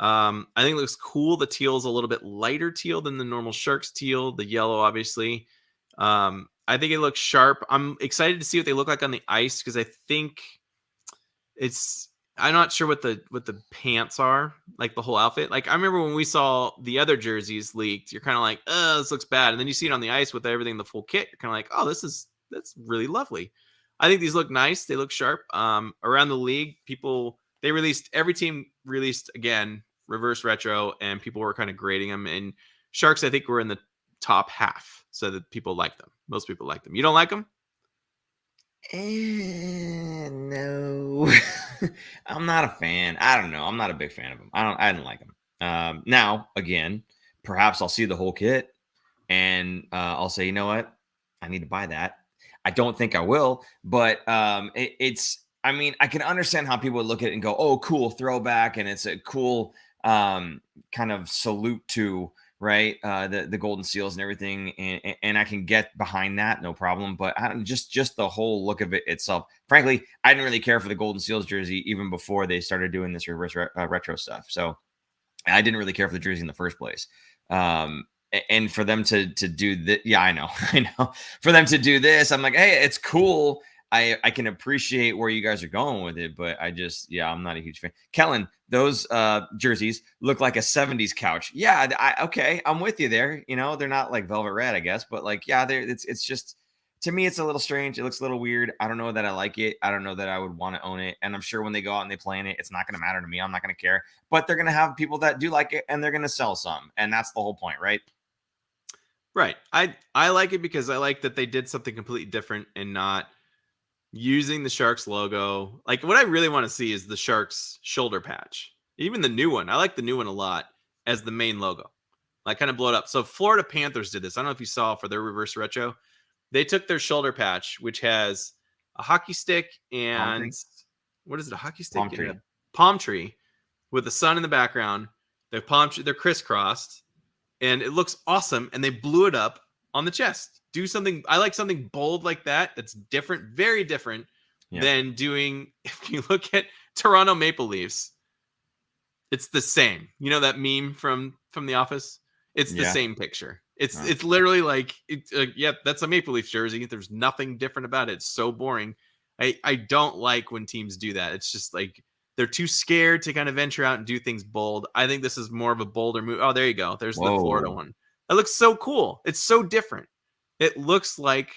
I think it looks cool. The teal is a little bit lighter teal than the normal Sharks teal. The yellow, obviously. I think it looks sharp. I'm excited to see what they look like on the ice, because I think I'm not sure what the pants are, like the whole outfit. Like, I remember when we saw the other jerseys leaked, you're kind of like, oh, this looks bad. And then you see it on the ice with everything, the full kit. You're kind of like, oh, that's really lovely. I think these look nice. They look sharp. Around the league, every team released again reverse retro, and people were kind of grading them. And Sharks, I think, were in the top half, so that people like them. Most people like them. You don't like them? No. I'm not a fan. I don't know. I'm not a big fan of them. I didn't like them. Now, again, perhaps I'll see the whole kit. and I'll say, you know what, I need to buy that. I don't think I will, but it's. I mean, I can understand how people would look at it and go, "Oh, cool throwback," and it's a cool kind of salute to right the golden seals and everything, and I can get behind that, no problem. But I don't, just the whole look of it itself. Frankly, I didn't really care for the golden seals jersey even before they started doing this reverse retro stuff. So I didn't really care for the jersey in the first place. And for them to do that, yeah, I know, I know. For them to do this, I'm like, hey, it's cool. I can appreciate where you guys are going with it, but yeah, I'm not a huge fan. Kellen, those jerseys look like a 70s couch. Yeah, okay, I'm with you there. You know, they're not like velvet red, I guess, but like, yeah, it's just, to me, it's a little strange. It looks a little weird. I don't know that I like it. I don't know that I would want to own it. And I'm sure when they go out and they play in it, it's not going to matter to me. I'm not going to care. But they're going to have people that do like it, and they're going to sell some. And that's the whole point, right? Right. I like it because I like that they did something completely different and not using the Sharks logo. Like, what I really want to see is the Sharks shoulder patch. Even the new one. I like the new one a lot as the main logo. Like, kind of blow it up. So Florida Panthers did this. I don't know if you saw for their reverse retro. They took their shoulder patch, which has a hockey stick and what is it? A hockey stick and a palm tree with the sun in the background. They're crisscrossed, and it looks awesome. And they blew it up on the chest. Do something. I like something bold like that. That's different, very different than doing. If you look at Toronto Maple Leafs, it's the same. You know that meme from The Office? It's the same picture. It's literally like, that's a Maple Leaf jersey. There's nothing different about it. It's so boring. I don't like when teams do that. It's just like they're too scared to kind of venture out and do things bold. I think this is more of a bolder move. Oh, there you go. There's the Florida one. That looks so cool. It's so different. It looks like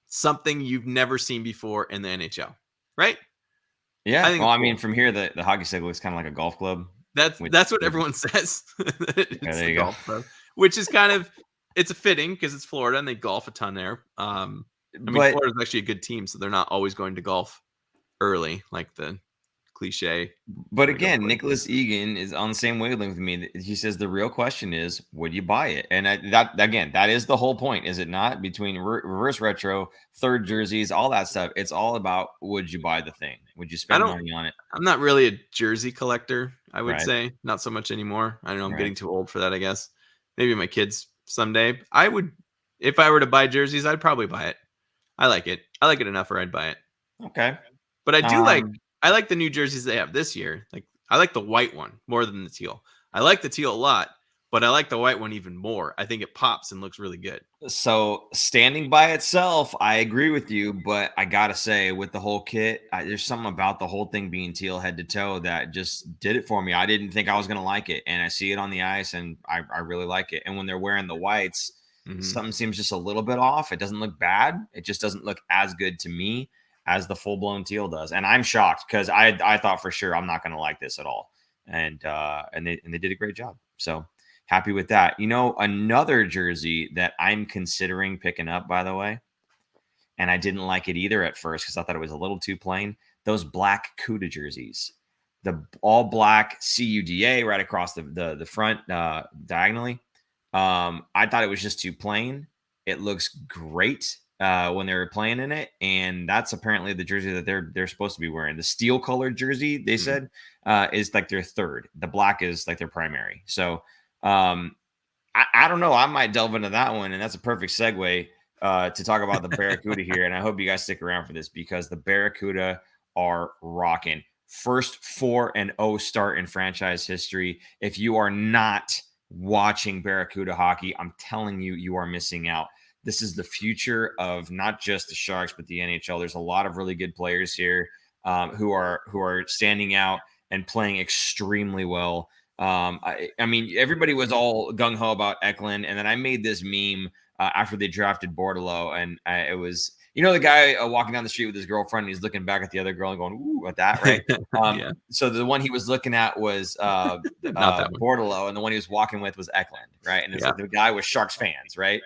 something you've never seen before in the NHL, right? Yeah. Well, I mean, from here, the hockey stick looks kind of like a golf club. That's what everyone says. It's there you go. Club, which is kind of, it's a fitting because it's Florida and they golf a ton there. I mean, Florida's actually a good team, so they're not always going to golf early, like the cliche. But again, Nicholas Egan is on the same wavelength with me. He says the real question is, would you buy it? And that is the whole point, is it not? Between reverse retro, third jerseys, all that stuff, it's all about, would you buy the thing? Would you spend money on it? I'm not really a jersey collector, I would say. Not so much anymore. I don't know. I'm getting too old for that, I guess. Maybe my kids someday. I would, if I were to buy jerseys, I'd probably buy it. I like it. I like it enough where I'd buy it. Okay. But I like the new jerseys they have this year. Like, I like the white one more than the teal. I like the teal a lot, but I like the white one even more. I think it pops and looks really good. So standing by itself, I agree with you, but I gotta say, with the whole kit, there's something about the whole thing being teal head to toe that just did it for me. I didn't think I was gonna like it, and I see it on the ice, and I really like it. And when they're wearing the whites, something seems just a little bit off. It doesn't look bad. It just doesn't look as good to me as the full-blown teal does. And I'm shocked because I thought for sure I'm not going to like this at all. And they did a great job. So happy with that. You know, another jersey that I'm considering picking up, by the way, and I didn't like it either at first because I thought it was a little too plain, those black CUDA jerseys. The all black CUDA right across the front diagonally. I thought it was just too plain. It looks great when they were playing in it, and that's apparently the jersey that they're supposed to be wearing. The steel colored jersey, they said, is like their third. The black is like their primary. So I don't know. I might delve into that one, and that's a perfect segue to talk about the Barracuda here. And I hope you guys stick around for this because the Barracuda are rocking. First 4-0 start in franchise history. If you are not watching Barracuda hockey, I'm telling you, you are missing out. This is the future of not just the Sharks, but the NHL. There's a lot of really good players here who are standing out and playing extremely well. I mean, everybody was all gung-ho about Eklund, and then I made this meme after they drafted Bordelot, and it was, you know, the guy walking down the street with his girlfriend, and he's looking back at the other girl and going, ooh, at that, right? Yeah. So the one he was looking at was Bordelot, and the one he was walking with was Eklund, right? And it's like the guy was Sharks fans, right?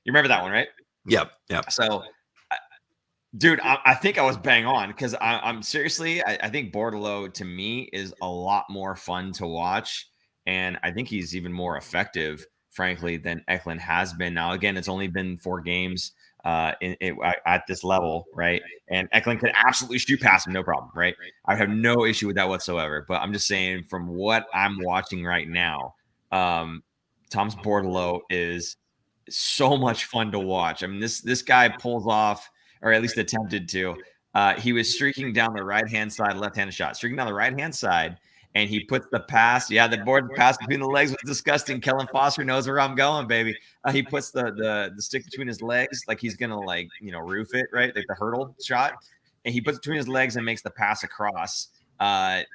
You remember that one, right? Yep. So, dude, I think I was bang on because I'm seriously, I think Bordelot to me is a lot more fun to watch, and I think he's even more effective frankly, than Eklund has been. Now, again, it's only been 4 games at this level, right? And Eklund could absolutely shoot past him, no problem, right? I have no issue with that whatsoever. But I'm just saying, from what I'm watching right now, Thomas Bordeleau is so much fun to watch. I mean, this guy pulls off, or at least attempted to. He was streaking down the right-hand side, left-handed shot, streaking down the right-hand side, and he puts the pass. Yeah, the pass between the legs was disgusting. Kellen Foster knows where I'm going, baby. He puts the stick between his legs, like he's gonna roof it, right? Like the hurdle shot, and he puts it between his legs and makes the pass across.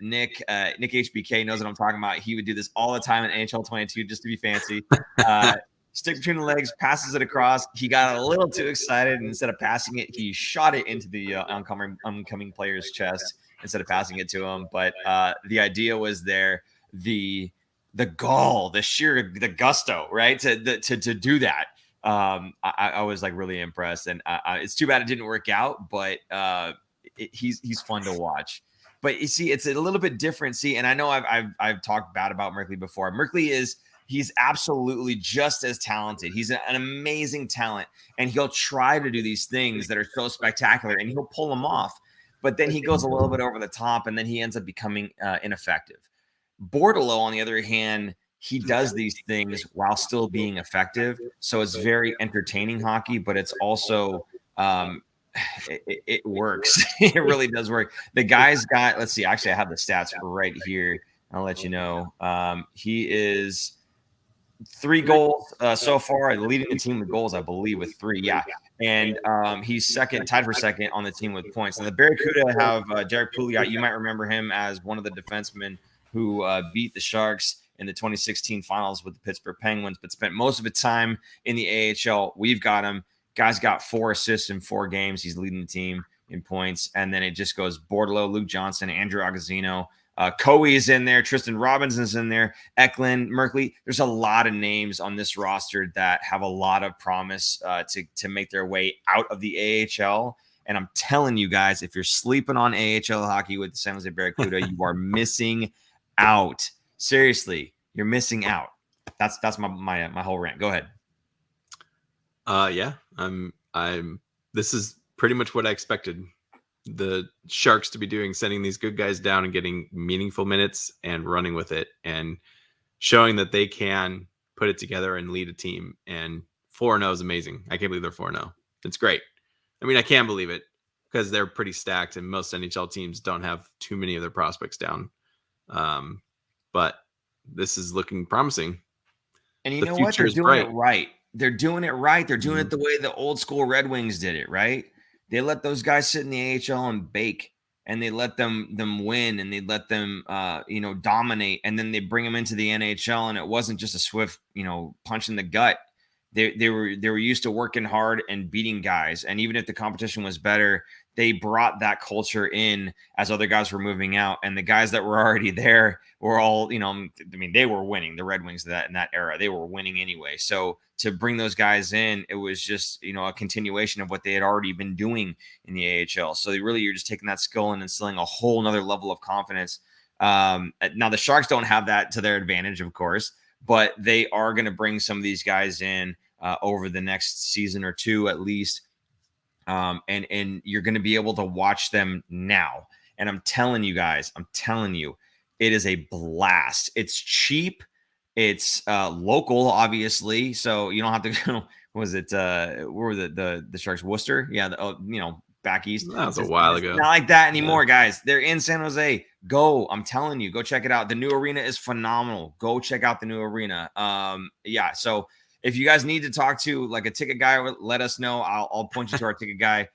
Nick HBK knows what I'm talking about. He would do this all the time in NHL 22 just to be fancy. Stick between the legs, passes it across. He got a little too excited, and instead of passing it, he shot it into the oncoming player's chest instead of passing it to him. But the idea was there, the gall, the gusto, right, to do that. I was like really impressed, and it's too bad it didn't work out. But he's fun to watch. But you see, it's a little bit different. See, and I know I've talked bad about Merkley before. He's absolutely just as talented. He's an amazing talent, and he'll try to do these things that are so spectacular, and he'll pull them off. But then he goes a little bit over the top, and then he ends up becoming ineffective. Bordeleau, on the other hand, he does these things while still being effective. So it's very entertaining hockey, but it's also it works. It really does work. The guy's got, let's see, actually I have the stats right here. I'll let you know. He is 3 goals so far, leading the team with goals, I believe, with 3. Yeah. And he's tied for second on the team with points. And the Barracuda have Derek Pouliot. You might remember him as one of the defensemen who beat the Sharks in the 2016 finals with the Pittsburgh Penguins, but spent most of his time in the AHL. We've got him. Guy's got 4 assists in 4 games. He's leading the team in points. And then it just goes Bordeleau, Luke Johnson, Andrew Agozzino. Coey is in there. Tristan Robinson's in there. Eklund, Merkley. There's a lot of names on this roster that have a lot of promise to make their way out of the AHL. And I'm telling you guys, if you're sleeping on AHL hockey with the San Jose Barracuda, you are missing out. Seriously, you're missing out. That's my whole rant. Go ahead. Yeah, I'm. This is pretty much what I expected the Sharks to be doing, sending these good guys down and getting meaningful minutes and running with it and showing that they can put it together and lead a team. And 4-0 is amazing. I can't believe they're 4-0. It's great. I mean, I can believe it because they're pretty stacked and most NHL teams don't have too many of their prospects down. But this is looking promising. And you know what? They're doing it right. They're doing it right. They're doing it the way the old school Red Wings did it, right? They let those guys sit in the AHL and bake, and they let them win, and they let them dominate, and then they bring them into the NHL, and it wasn't just a swift punch in the gut. They were used to working hard and beating guys, and even if the competition was better, they brought that culture in as other guys were moving out, and the guys that were already there were all they were winning. The Red Wings in that era, they were winning anyway. So to bring those guys in, it was just a continuation of what they had already been doing in the AHL. So you're just taking that skill and instilling a whole nother level of confidence. Now the Sharks don't have that to their advantage, of course, but they are going to bring some of these guys in over the next season or 2 at least. And you're going to be able to watch them now. And I'm telling you guys, it is a blast. It's cheap. It's local, obviously. So you don't have to go. Was it where were the Sharks? Worcester? Yeah. Back east. That was a while ago. Not like that anymore, guys. They're in San Jose. Go. I'm telling you, go check it out. The new arena is phenomenal. Go check out the new arena. Yeah. So if you guys need to talk to like a ticket guy, let us know. I'll point you to our ticket guy.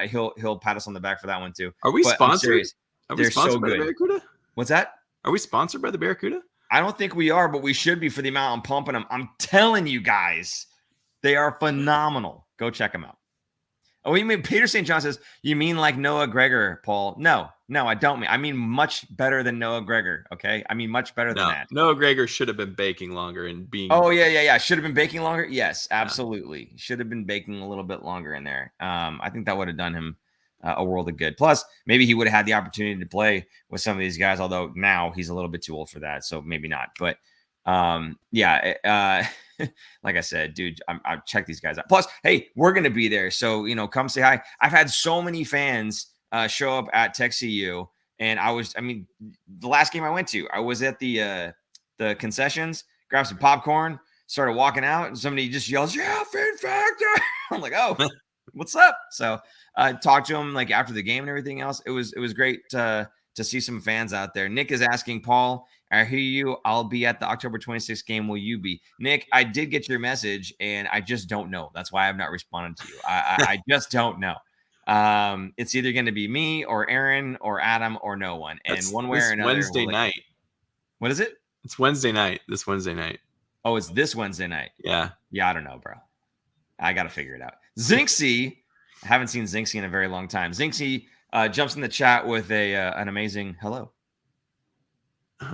He'll pat us on the back for that one too. Are we sponsored? Are we sponsored by the Barracuda? What's that? Are we sponsored by the Barracuda? I don't think we are, but we should be for the amount I'm pumping them. I'm telling you guys, they are phenomenal. Go check them out. Oh, you mean Peter St. John says, you mean like Noah Gregor, Paul? No, I don't mean. I mean much better than Noah Gregor, okay? I mean much better than that. Noah Gregor should have been baking longer and being... Oh, yeah. Should have been baking longer? Yes, absolutely. Yeah. Should have been baking a little bit longer in there. I think that would have done him a world of good. Plus, maybe he would have had the opportunity to play with some of these guys, although now he's a little bit too old for that, so maybe not. But, like I said, dude, I've checked these guys out. Plus, hey, we're going to be there. So, come say hi. I've had so many fans show up at TechCU. And the last game I went to, I was at the concessions, grabbed some popcorn, started walking out, and somebody just yells, "Yeah, Fin Factor!" I'm like, "Oh, what's up?" So I talked to him like after the game and everything else. It was great to see some fans out there. Nick is asking, Paul, I hear you. I'll be at the October 26th game. Will you be? Nick, I did get your message, and I just don't know. That's why I've not responded to you. I just don't know. It's either going to be me or Aaron or Adam or no one. And one way or another. Wednesday night. What is it? It's Wednesday night. This Wednesday night. Oh, it's this Wednesday night. Yeah. Yeah, I don't know, bro. I got to figure it out. Zinxie. I haven't seen Zinxie in a very long time. Zinxie jumps in the chat with an amazing hello.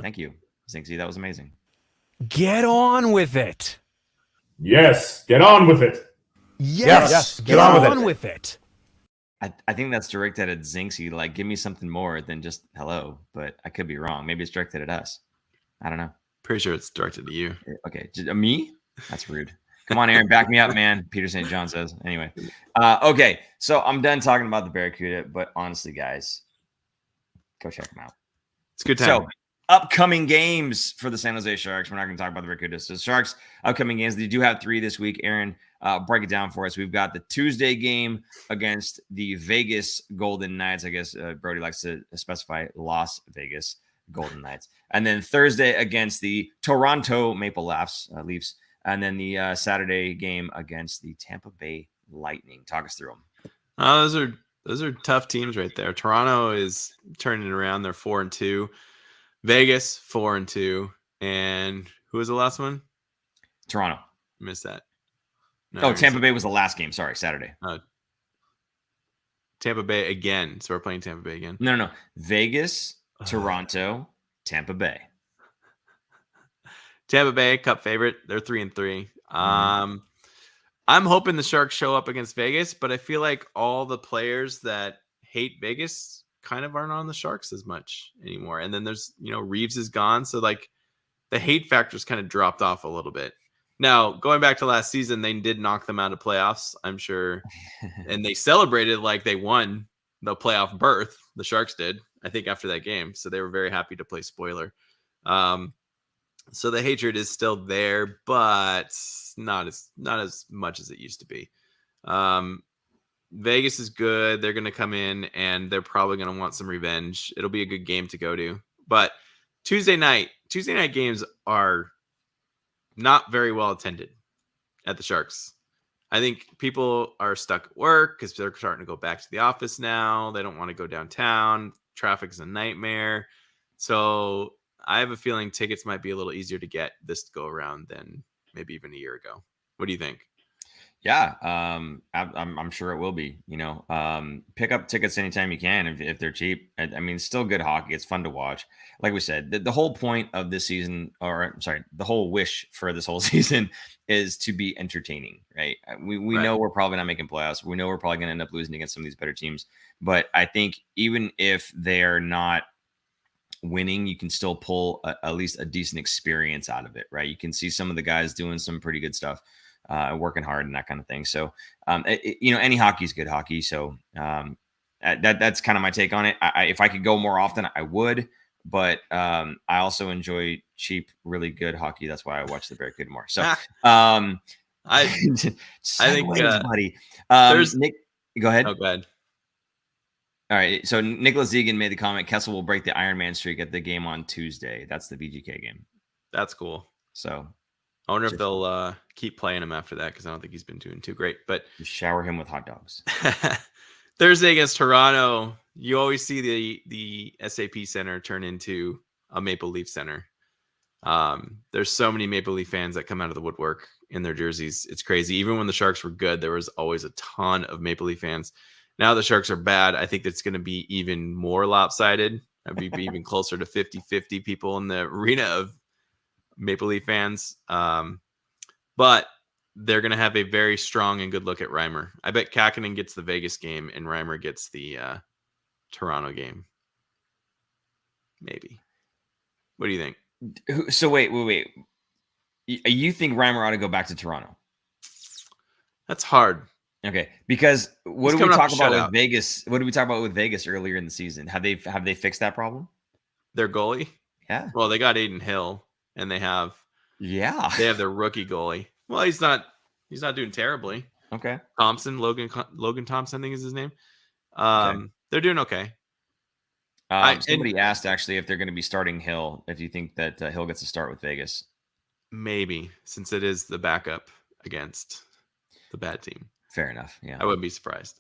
Thank you, Zinxie. That was amazing. Get on with it. Yes, get on with it. Yes, get on with it. I think that's directed at Zinxie. Like, give me something more than just hello. But I could be wrong. Maybe it's directed at us. I don't know. Pretty sure it's directed to you. Okay, me? That's rude. Come on, Aaron, back me up, man. Peter St. John says. Anyway, okay, so I'm done talking about the Barracuda. But honestly, guys, go check them out. It's a good time. So, upcoming games for the San Jose Sharks. We're not going to talk about the Barracuda. So, Sharks upcoming games. They do have 3 this week. Aaron, break it down for us. We've got the Tuesday game against the Vegas Golden Knights. I guess Brody likes to specify Las Vegas Golden Knights. And then Thursday against the Toronto Maple Leafs. And then the Saturday game against the Tampa Bay Lightning. Talk us through them. Those are tough teams right there. Toronto is turning it around. They're 4-2. Vegas 4-2. And who was the last one? Toronto. Missed that. No, Tampa Bay was the last game. Sorry, Saturday. Tampa Bay again. So we're playing Tampa Bay again. No. Vegas, Toronto, Tampa Bay. Tampa Bay, Cup favorite. They're 3-3. I'm hoping the Sharks show up against Vegas, but I feel like all the players that hate Vegas kind of aren't on the Sharks as much anymore. And then there's, Reeves is gone. So like the hate factor's kind of dropped off a little bit. Now, going back to last season, they did knock them out of playoffs, I'm sure. And they celebrated like they won the playoff berth. The Sharks did, I think, after that game. So they were very happy to play spoiler. So the hatred is still there, but not as much as it used to be. Vegas is good. They're going to come in and they're probably going to want some revenge. It'll be a good game to go to. But Tuesday night games are not very well attended at the Sharks. I think people are stuck at work because they're starting to go back to the office now. They don't want to go downtown. Traffic is a nightmare. So I have a feeling tickets might be a little easier to get this go around than maybe even a year ago. What do you think? Yeah, I'm sure it will be. Pick up tickets anytime you can if they're cheap. I mean, still good hockey. It's fun to watch. Like we said, the whole point of this season, the whole wish for this whole season is to be entertaining, right? We know we're probably not making playoffs. We know we're probably going to end up losing against some of these better teams. But I think even if they're not winning, you can still pull at least a decent experience out of it, right? You can see some of the guys doing some pretty good stuff. Working hard and that kind of thing. So, any hockey is good hockey. So that's kind of my take on it. If I could go more often, I would. But I also enjoy cheap, really good hockey. That's why I watch the Barracuda more. So I think, buddy. Nick, go ahead. Oh, go ahead. All right. So Nicholas Egan made the comment, Kessel will break the Iron Man streak at the game on Tuesday. That's the VGK game. That's cool. So I wonder if they'll keep playing him after that because I don't think he's been doing too great. But just shower him with hot dogs. Thursday against Toronto, you always see the SAP Center turn into a Maple Leaf Center. There's so many Maple Leaf fans that come out of the woodwork in their jerseys. It's crazy. Even when the Sharks were good, there was always a ton of Maple Leaf fans. Now the Sharks are bad. I think that's going to be even more lopsided. I'd be even closer to 50-50 people in the arena of Maple Leaf fans. But they're going to have a very strong and good look at Reimer. I bet Kakinen gets the Vegas game and Reimer gets the Toronto game. Maybe. What do you think? So wait. You think Reimer ought to go back to Toronto? That's hard. Okay, because what He's did we coming off talk a about shutout. with Vegas? What did we talk about with Vegas earlier in the season? Have they fixed that problem? Their goalie? Yeah. Well, they got Aiden Hill, and they have their rookie goalie. Well, he's not doing terribly. Okay. Thompson, Logan Thompson, I think is his name. Okay. They're doing okay. Somebody asked actually if they're going to be starting Hill. If you think that Hill gets a start with Vegas, maybe, since it is the backup against the bad team. Fair enough. Yeah, I wouldn't be surprised.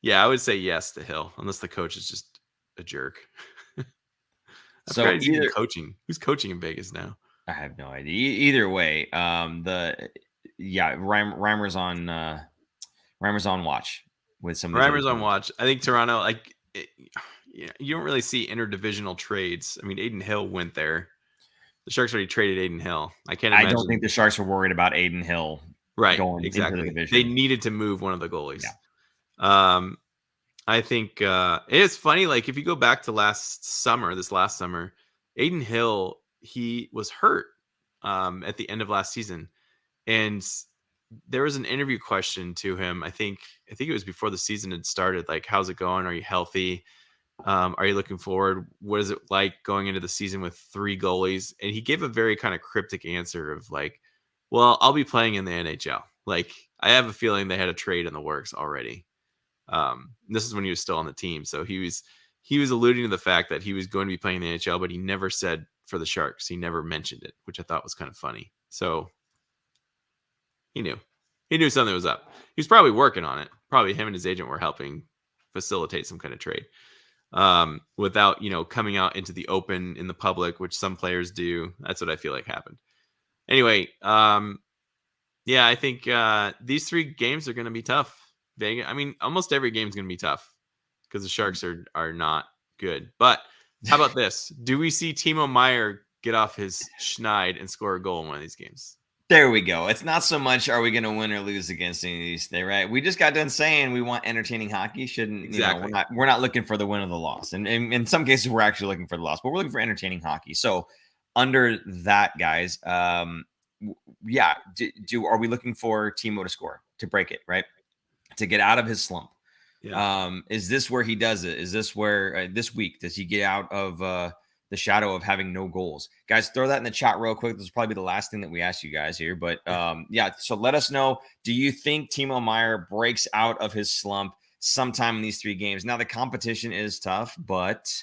Yeah, I would say yes to Hill, unless the coach is just a jerk. So either coaching. Who's coaching in Vegas now? I have no idea. Either way, Reimer's on watch with some. Reimer's on watch. I think Toronto, you don't really see interdivisional trades. I mean, Aiden Hill went there. The Sharks already traded Aiden Hill. I don't think the Sharks were worried about Aiden Hill. Right. Going exactly. Into the division. They needed to move one of the goalies. Yeah. I think it's funny. Like if you go back to this last summer, Aiden Hill, he was hurt at the end of last season, and there was an interview question to him. I think it was before the season had started. Like, how's it going? Are you healthy? Are you looking forward? What is it like going into the season with 3 goalies? And he gave a very kind of cryptic answer of like, well, I'll be playing in the NHL. Like, I have a feeling they had a trade in the works already. This is when he was still on the team. So he was alluding to the fact that he was going to be playing in the NHL, but he never said for the Sharks. He never mentioned it, which I thought was kind of funny. So he knew something was up. He was probably working on it. Probably him and his agent were helping facilitate some kind of trade. Without, coming out into the open in the public, which some players do. That's what I feel like happened. Anyway, I think these 3 games are going to be tough. Vegas, I mean, almost every game is going to be tough because the Sharks are not good. But how about this? Do we see Timo Meier get off his schneid and score a goal in one of these games? There we go. It's not so much are we going to win or lose against any of these things, right? We just got done saying we want entertaining hockey. Exactly. We're not looking for the win or the loss. And in some cases, we're actually looking for the loss, but we're looking for entertaining hockey. So under that, guys, are we looking for Timo to score, to break it, right? To get out of his slump? Yeah. Is this where he does it? Is this where this week does he get out of the shadow of having no goals? Guys, throw that in the chat real quick. This is probably the last thing that we ask you guys here, but so let us know. Do you think Timo Meier breaks out of his slump sometime in these 3 games? Now the competition is tough, but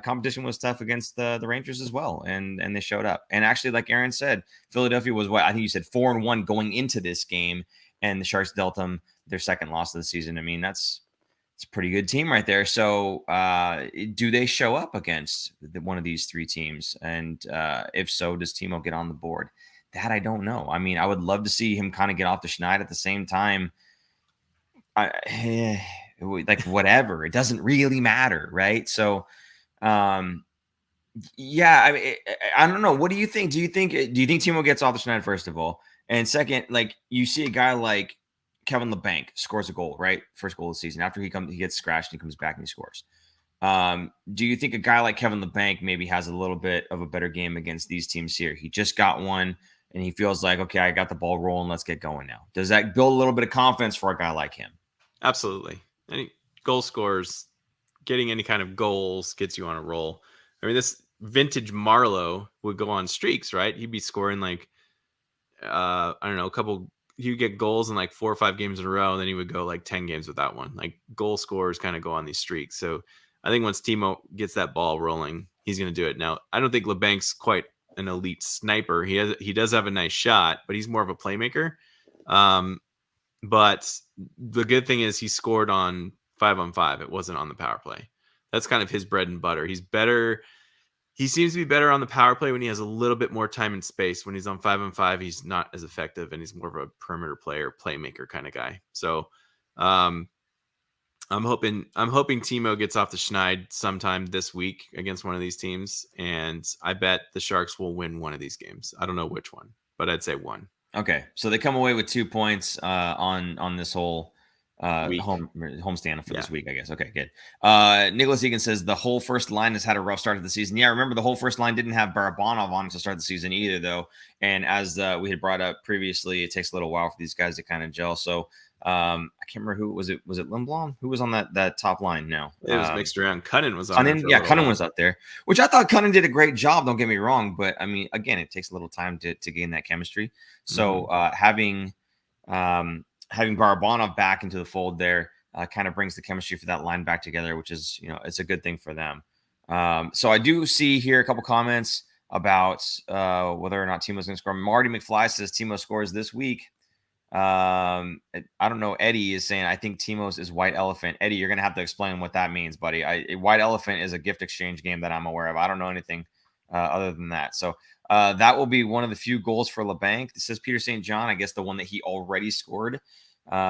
competition was tough against the Rangers as well, and they showed up. And actually, like Aaron said, Philadelphia was I think you said 4-1 going into this game, and the Sharks dealt them their second loss of the season. I mean, it's a pretty good team right there. So do they show up against one of these 3 teams? And if so, does Timo get on the board? That I don't know. I mean, I would love to see him kind of get off the schneid at the same time. Like whatever. It doesn't really matter, right? So, I mean, I don't know. What do you think? Do you think Timo gets off the schneid, first of all? And second, like you see a guy like Kevin LeBanc scores a goal, right? First goal of the season. After he gets scratched and he comes back and he scores. Do you think a guy like Kevin LeBanc maybe has a little bit of a better game against these teams here? He just got one and he feels like, okay, I got the ball rolling. Let's get going now. Does that build a little bit of confidence for a guy like him? Absolutely. Any goal scorers, getting any kind of goals gets you on a roll. I mean, this vintage Marlowe would go on streaks, right? He'd be scoring like, I don't know, he'd get goals in like 4 or 5 games in a row, and then he would go like 10 games without one. Like goal scorers kind of go on these streaks. So I think once Timo gets that ball rolling, he's going to do it. Now, I don't think LeBanc's quite an elite sniper. He does have a nice shot, but he's more of a playmaker. But the good thing is he scored on 5-on-5. It wasn't on the power play. That's kind of his bread and butter. He's better. He seems to be better on the power play when he has a little bit more time and space. When he's on 5-on-5, he's not as effective, and he's more of a perimeter player, playmaker kind of guy. So I'm hoping Timo gets off the schneid sometime this week against one of these teams, and I bet the Sharks will win one of these games. I don't know which one, but I'd say one. Okay, so they come away with 2 points on this whole homestand for this week, I guess. Okay, good. Nicholas Egan says the whole first line has had a rough start to the season. Yeah, remember the whole first line didn't have Barabanov on to start the season either, though. And as we had brought up previously, it takes a little while for these guys to kind of gel. So I can't remember who was it. Was it Lindblom? Who was on that top line now? It was mixed around. Cunnin was on. Cunnin was out there, which I thought Cunnin did a great job. Don't get me wrong, but I mean, again, it takes a little time to gain that chemistry. So having Barabanov back into the fold there kind of brings the chemistry for that line back together, which is, it's a good thing for them. So I do see here a couple comments about whether or not Timo's going to score. Marty McFly says Timo scores this week. I don't know. Eddie is saying, I think Timo's is White Elephant. Eddie, you're going to have to explain what that means, buddy. White Elephant is a gift exchange game that I'm aware of. I don't know anything other than that. So that will be one of the few goals for LeBanc. This says Peter St. John, I guess the one that he already scored.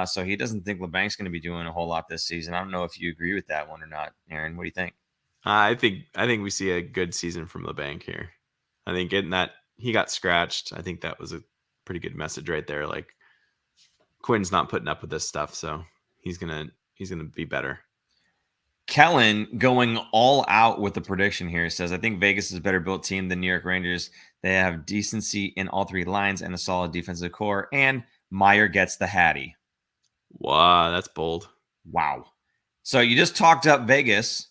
So he doesn't think LeBanc's going to be doing a whole lot this season. I don't know if you agree with that one or not, Aaron. What do you think? I think we see a good season from LeBanc here. I think getting that he got scratched, I think that was a pretty good message right there. Like, Quinn's not putting up with this stuff, so he's gonna be better. Kellen going all out with the prediction here says, I think Vegas is a better built team than New York Rangers. They have decency in all three lines and a solid defensive core, and Meyer gets the Hattie. Wow, that's bold. Wow. So you just talked up Vegas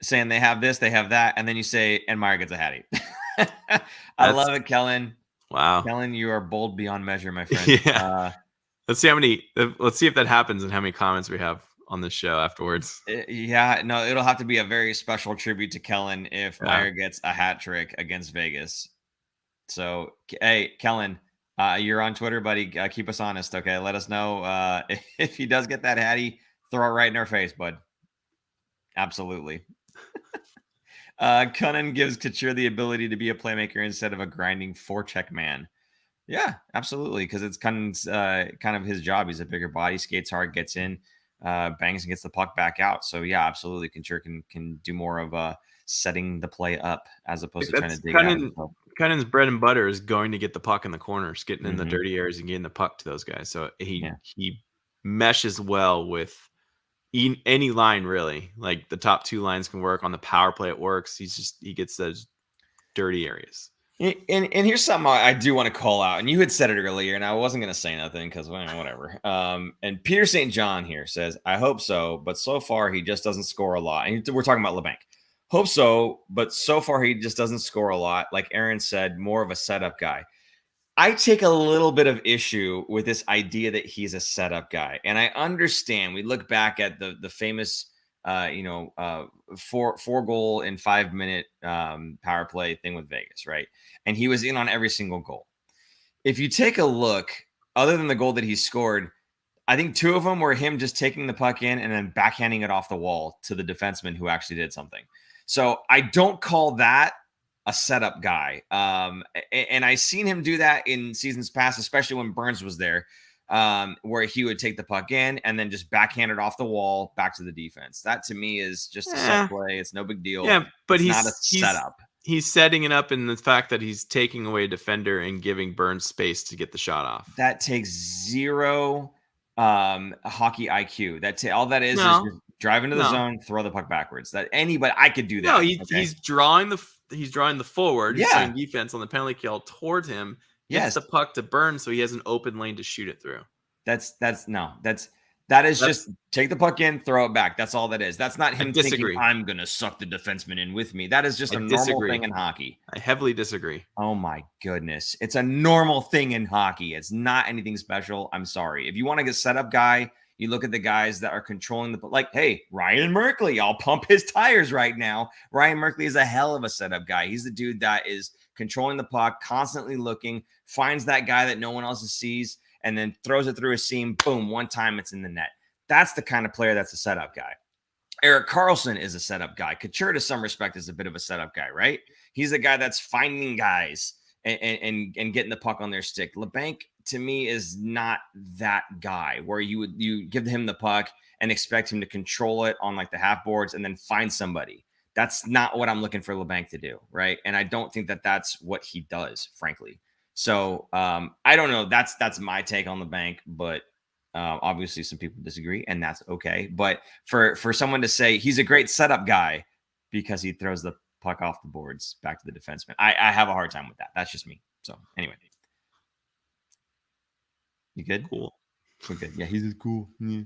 saying they have this, they have that, and then you say, and Meyer gets a Hattie. I love it, Kellen. Wow. Kellen, you are bold beyond measure, my friend. Yeah. Let's see if that happens and how many comments we have on this show afterwards. Yeah, no, it'll have to be a very special tribute to Kellen if Meyer gets a hat trick against Vegas. So, hey, Kellen, you're on Twitter, buddy. Keep us honest, okay? Let us know if he does get that Hattie. Throw it right in our face, bud. Absolutely. Cunnin gives Couture the ability to be a playmaker instead of a grinding forecheck man. Yeah, absolutely, because it's Cunnin's kind of his job. He's a bigger body, skates hard, gets in, bangs and gets the puck back out. So yeah, absolutely, Couture can do more of setting the play up as opposed to trying to dig out. Cunning's bread and butter is going to get the puck in the corners, getting in the dirty areas and getting the puck to those guys. So he meshes well with any line, really. Like the top two lines can work on the power play. It works. He gets those dirty areas. And here's something I do want to call out. And you had said it earlier, and I wasn't going to say nothing because whatever. And Peter St. John here says, I hope so, but so far he just doesn't score a lot. And we're talking about LeBanc. Hope so, but so far he just doesn't score a lot. Like Aaron said, more of a setup guy. I take a little bit of issue with this idea that he's a setup guy. And I understand. We look back at the famous, 4-goal in 5-minute power play thing with Vegas, right? And he was in on every single goal. If you take a look, other than the goal that he scored, I think 2 of them were him just taking the puck in and then backhanding it off the wall to the defenseman who actually did something. So I don't call that a setup guy. And I seen him do that in seasons past, especially when Burns was there, where he would take the puck in and then just backhand it off the wall back to the defense. That to me is just a set play. It's no big deal. Yeah, but it's not a setup. He's setting it up in the fact that he's taking away a defender and giving Burns space to get the shot off. That takes zero hockey IQ. All that is just drive into the zone, throw the puck backwards. That anybody, I could do that. No, he's drawing the forward. He's playing defense on the penalty kill towards him. Gets the puck to Burns, so he has an open lane to shoot it through. That is just take the puck in, throw it back. That's all that is. That's not him thinking I'm going to suck the defenseman in with me. That is just a normal thing in hockey. I heavily disagree. Oh my goodness. It's a normal thing in hockey. It's not anything special. I'm sorry. If you want to get set up guy, you look at the guys that are controlling hey, Ryan Merkley, I'll pump his tires right now. Ryan Merkley is a hell of a setup guy. He's the dude that is controlling the puck, constantly looking, finds that guy that no one else sees, and then throws it through a seam. Boom, one time it's in the net. That's the kind of player that's a setup guy. Eric Carlson is a setup guy. Couture, to some respect, is a bit of a setup guy, right? He's the guy that's finding guys and getting the puck on their stick. LeBanc, to me, is not that guy where you give him the puck and expect him to control it on like the half boards and then find somebody. That's not what I'm looking for LeBanc to do, right? And I don't think that that's what he does, frankly. So I don't know. That's my take on LeBanc, but Obviously, some people disagree, and that's okay. But for someone to say he's a great setup guy because he throws the puck off the boards back to the defenseman, I have a hard time with that. That's just me. So anyway, you good? Cool. We're good. Yeah, he's cool. Yeah.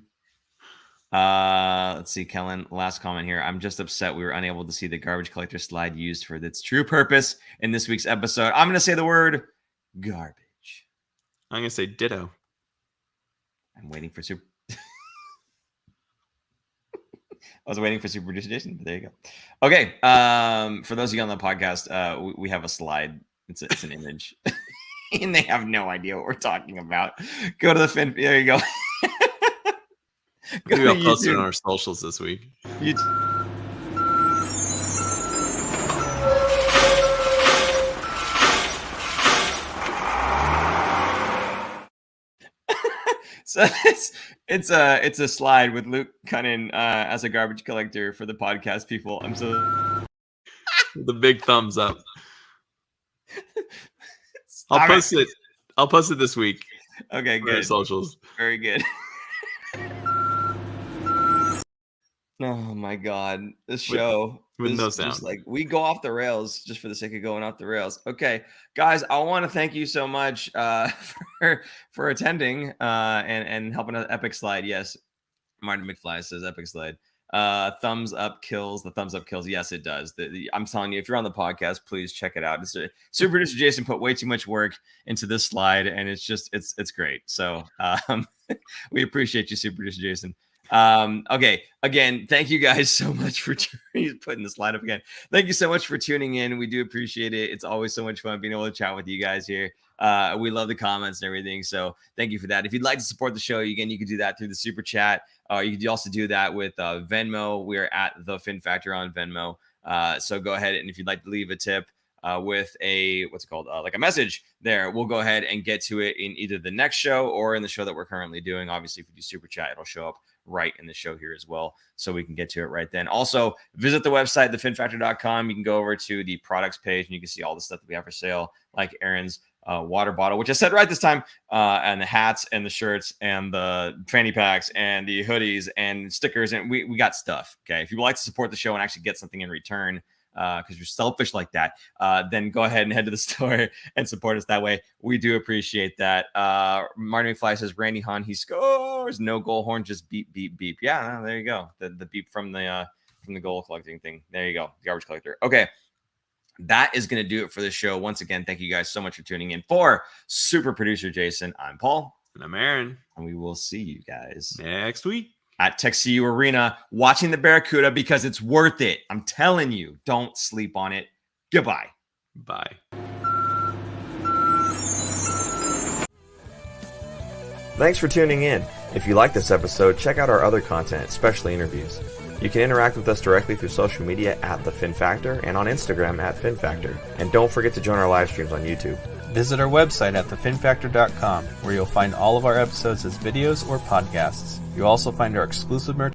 Let's see, Kellen. Last comment here. I'm just upset we were unable to see the garbage collector slide used for its true purpose in this week's episode. I'm going to say the word garbage. I'm going to say ditto. I'm waiting for super. I was waiting for super producer Jason, but there you go. Okay. For those of you on the podcast, we have a slide. It's an image, and they have no idea what we're talking about. Go to the fin. There you go. Maybe I'll post it on our socials this week. So it's a slide with Luke Cunnin as a garbage collector for the podcast people. I'm so the big thumbs up. I'll post it. I'll post it this week. Okay, good. Our socials. Very good. Oh my God, this show with no sound. Just like we go off the rails just for the sake of going off the rails. Okay, guys, I want to thank you so much for attending and helping us. Epic slide, yes. Martin McFly says epic slide. Thumbs up kills. The thumbs up kills. Yes, it does. I'm telling you, if you're on the podcast, please check it out. Super producer Jason put way too much work into this slide, and it's great. So we appreciate you, super producer Jason. Okay, again, thank you guys so much for putting the slide up again. Thank you so much for tuning in. We do appreciate it. It's always so much fun being able to chat with you guys here. We love the comments and everything. So thank you for that. If you'd like to support the show, again, you can do that through the super chat. You can also do that with Venmo. We're at the Fin Factor on Venmo. So go ahead, and if you'd like to leave a tip with a like a message there, we'll go ahead and get to it in either the next show or in the show that we're currently doing. Obviously, if you do super chat, it'll show up right in the show here as well, so we can get to it right then. Also, visit the website, thefinfactor.com. You can go over to the products page and you can see all the stuff that we have for sale, like Aaron's water bottle, which I said right this time, and the hats and the shirts and the fanny packs and the hoodies and stickers, and we got stuff. Okay, if you would like to support the show and actually get something in return, because you're selfish like that, then go ahead and head to the store and support us that way. We do appreciate that. Martin McFly says Randy Hahn, he scores. No goal horn, just beep beep beep. Yeah, there you go. The beep from the goal collecting thing. There you go, garbage collector. Okay, that is going to do it for the show. Once again, thank you guys so much for tuning in. For super producer Jason, I'm Paul, and I'm Aaron, and we will see you guys next week at TechCU Arena, watching the Barracuda, because it's worth it. I'm telling you, don't sleep on it. Goodbye. Bye. Thanks for tuning in. If you like this episode, check out our other content, especially interviews. You can interact with us directly through social media at The Fin Factor and on Instagram at Fin Factor. And don't forget to join our live streams on YouTube. Visit our website at thefinfactor.com, where you'll find all of our episodes as videos or podcasts. You'll also find our exclusive merch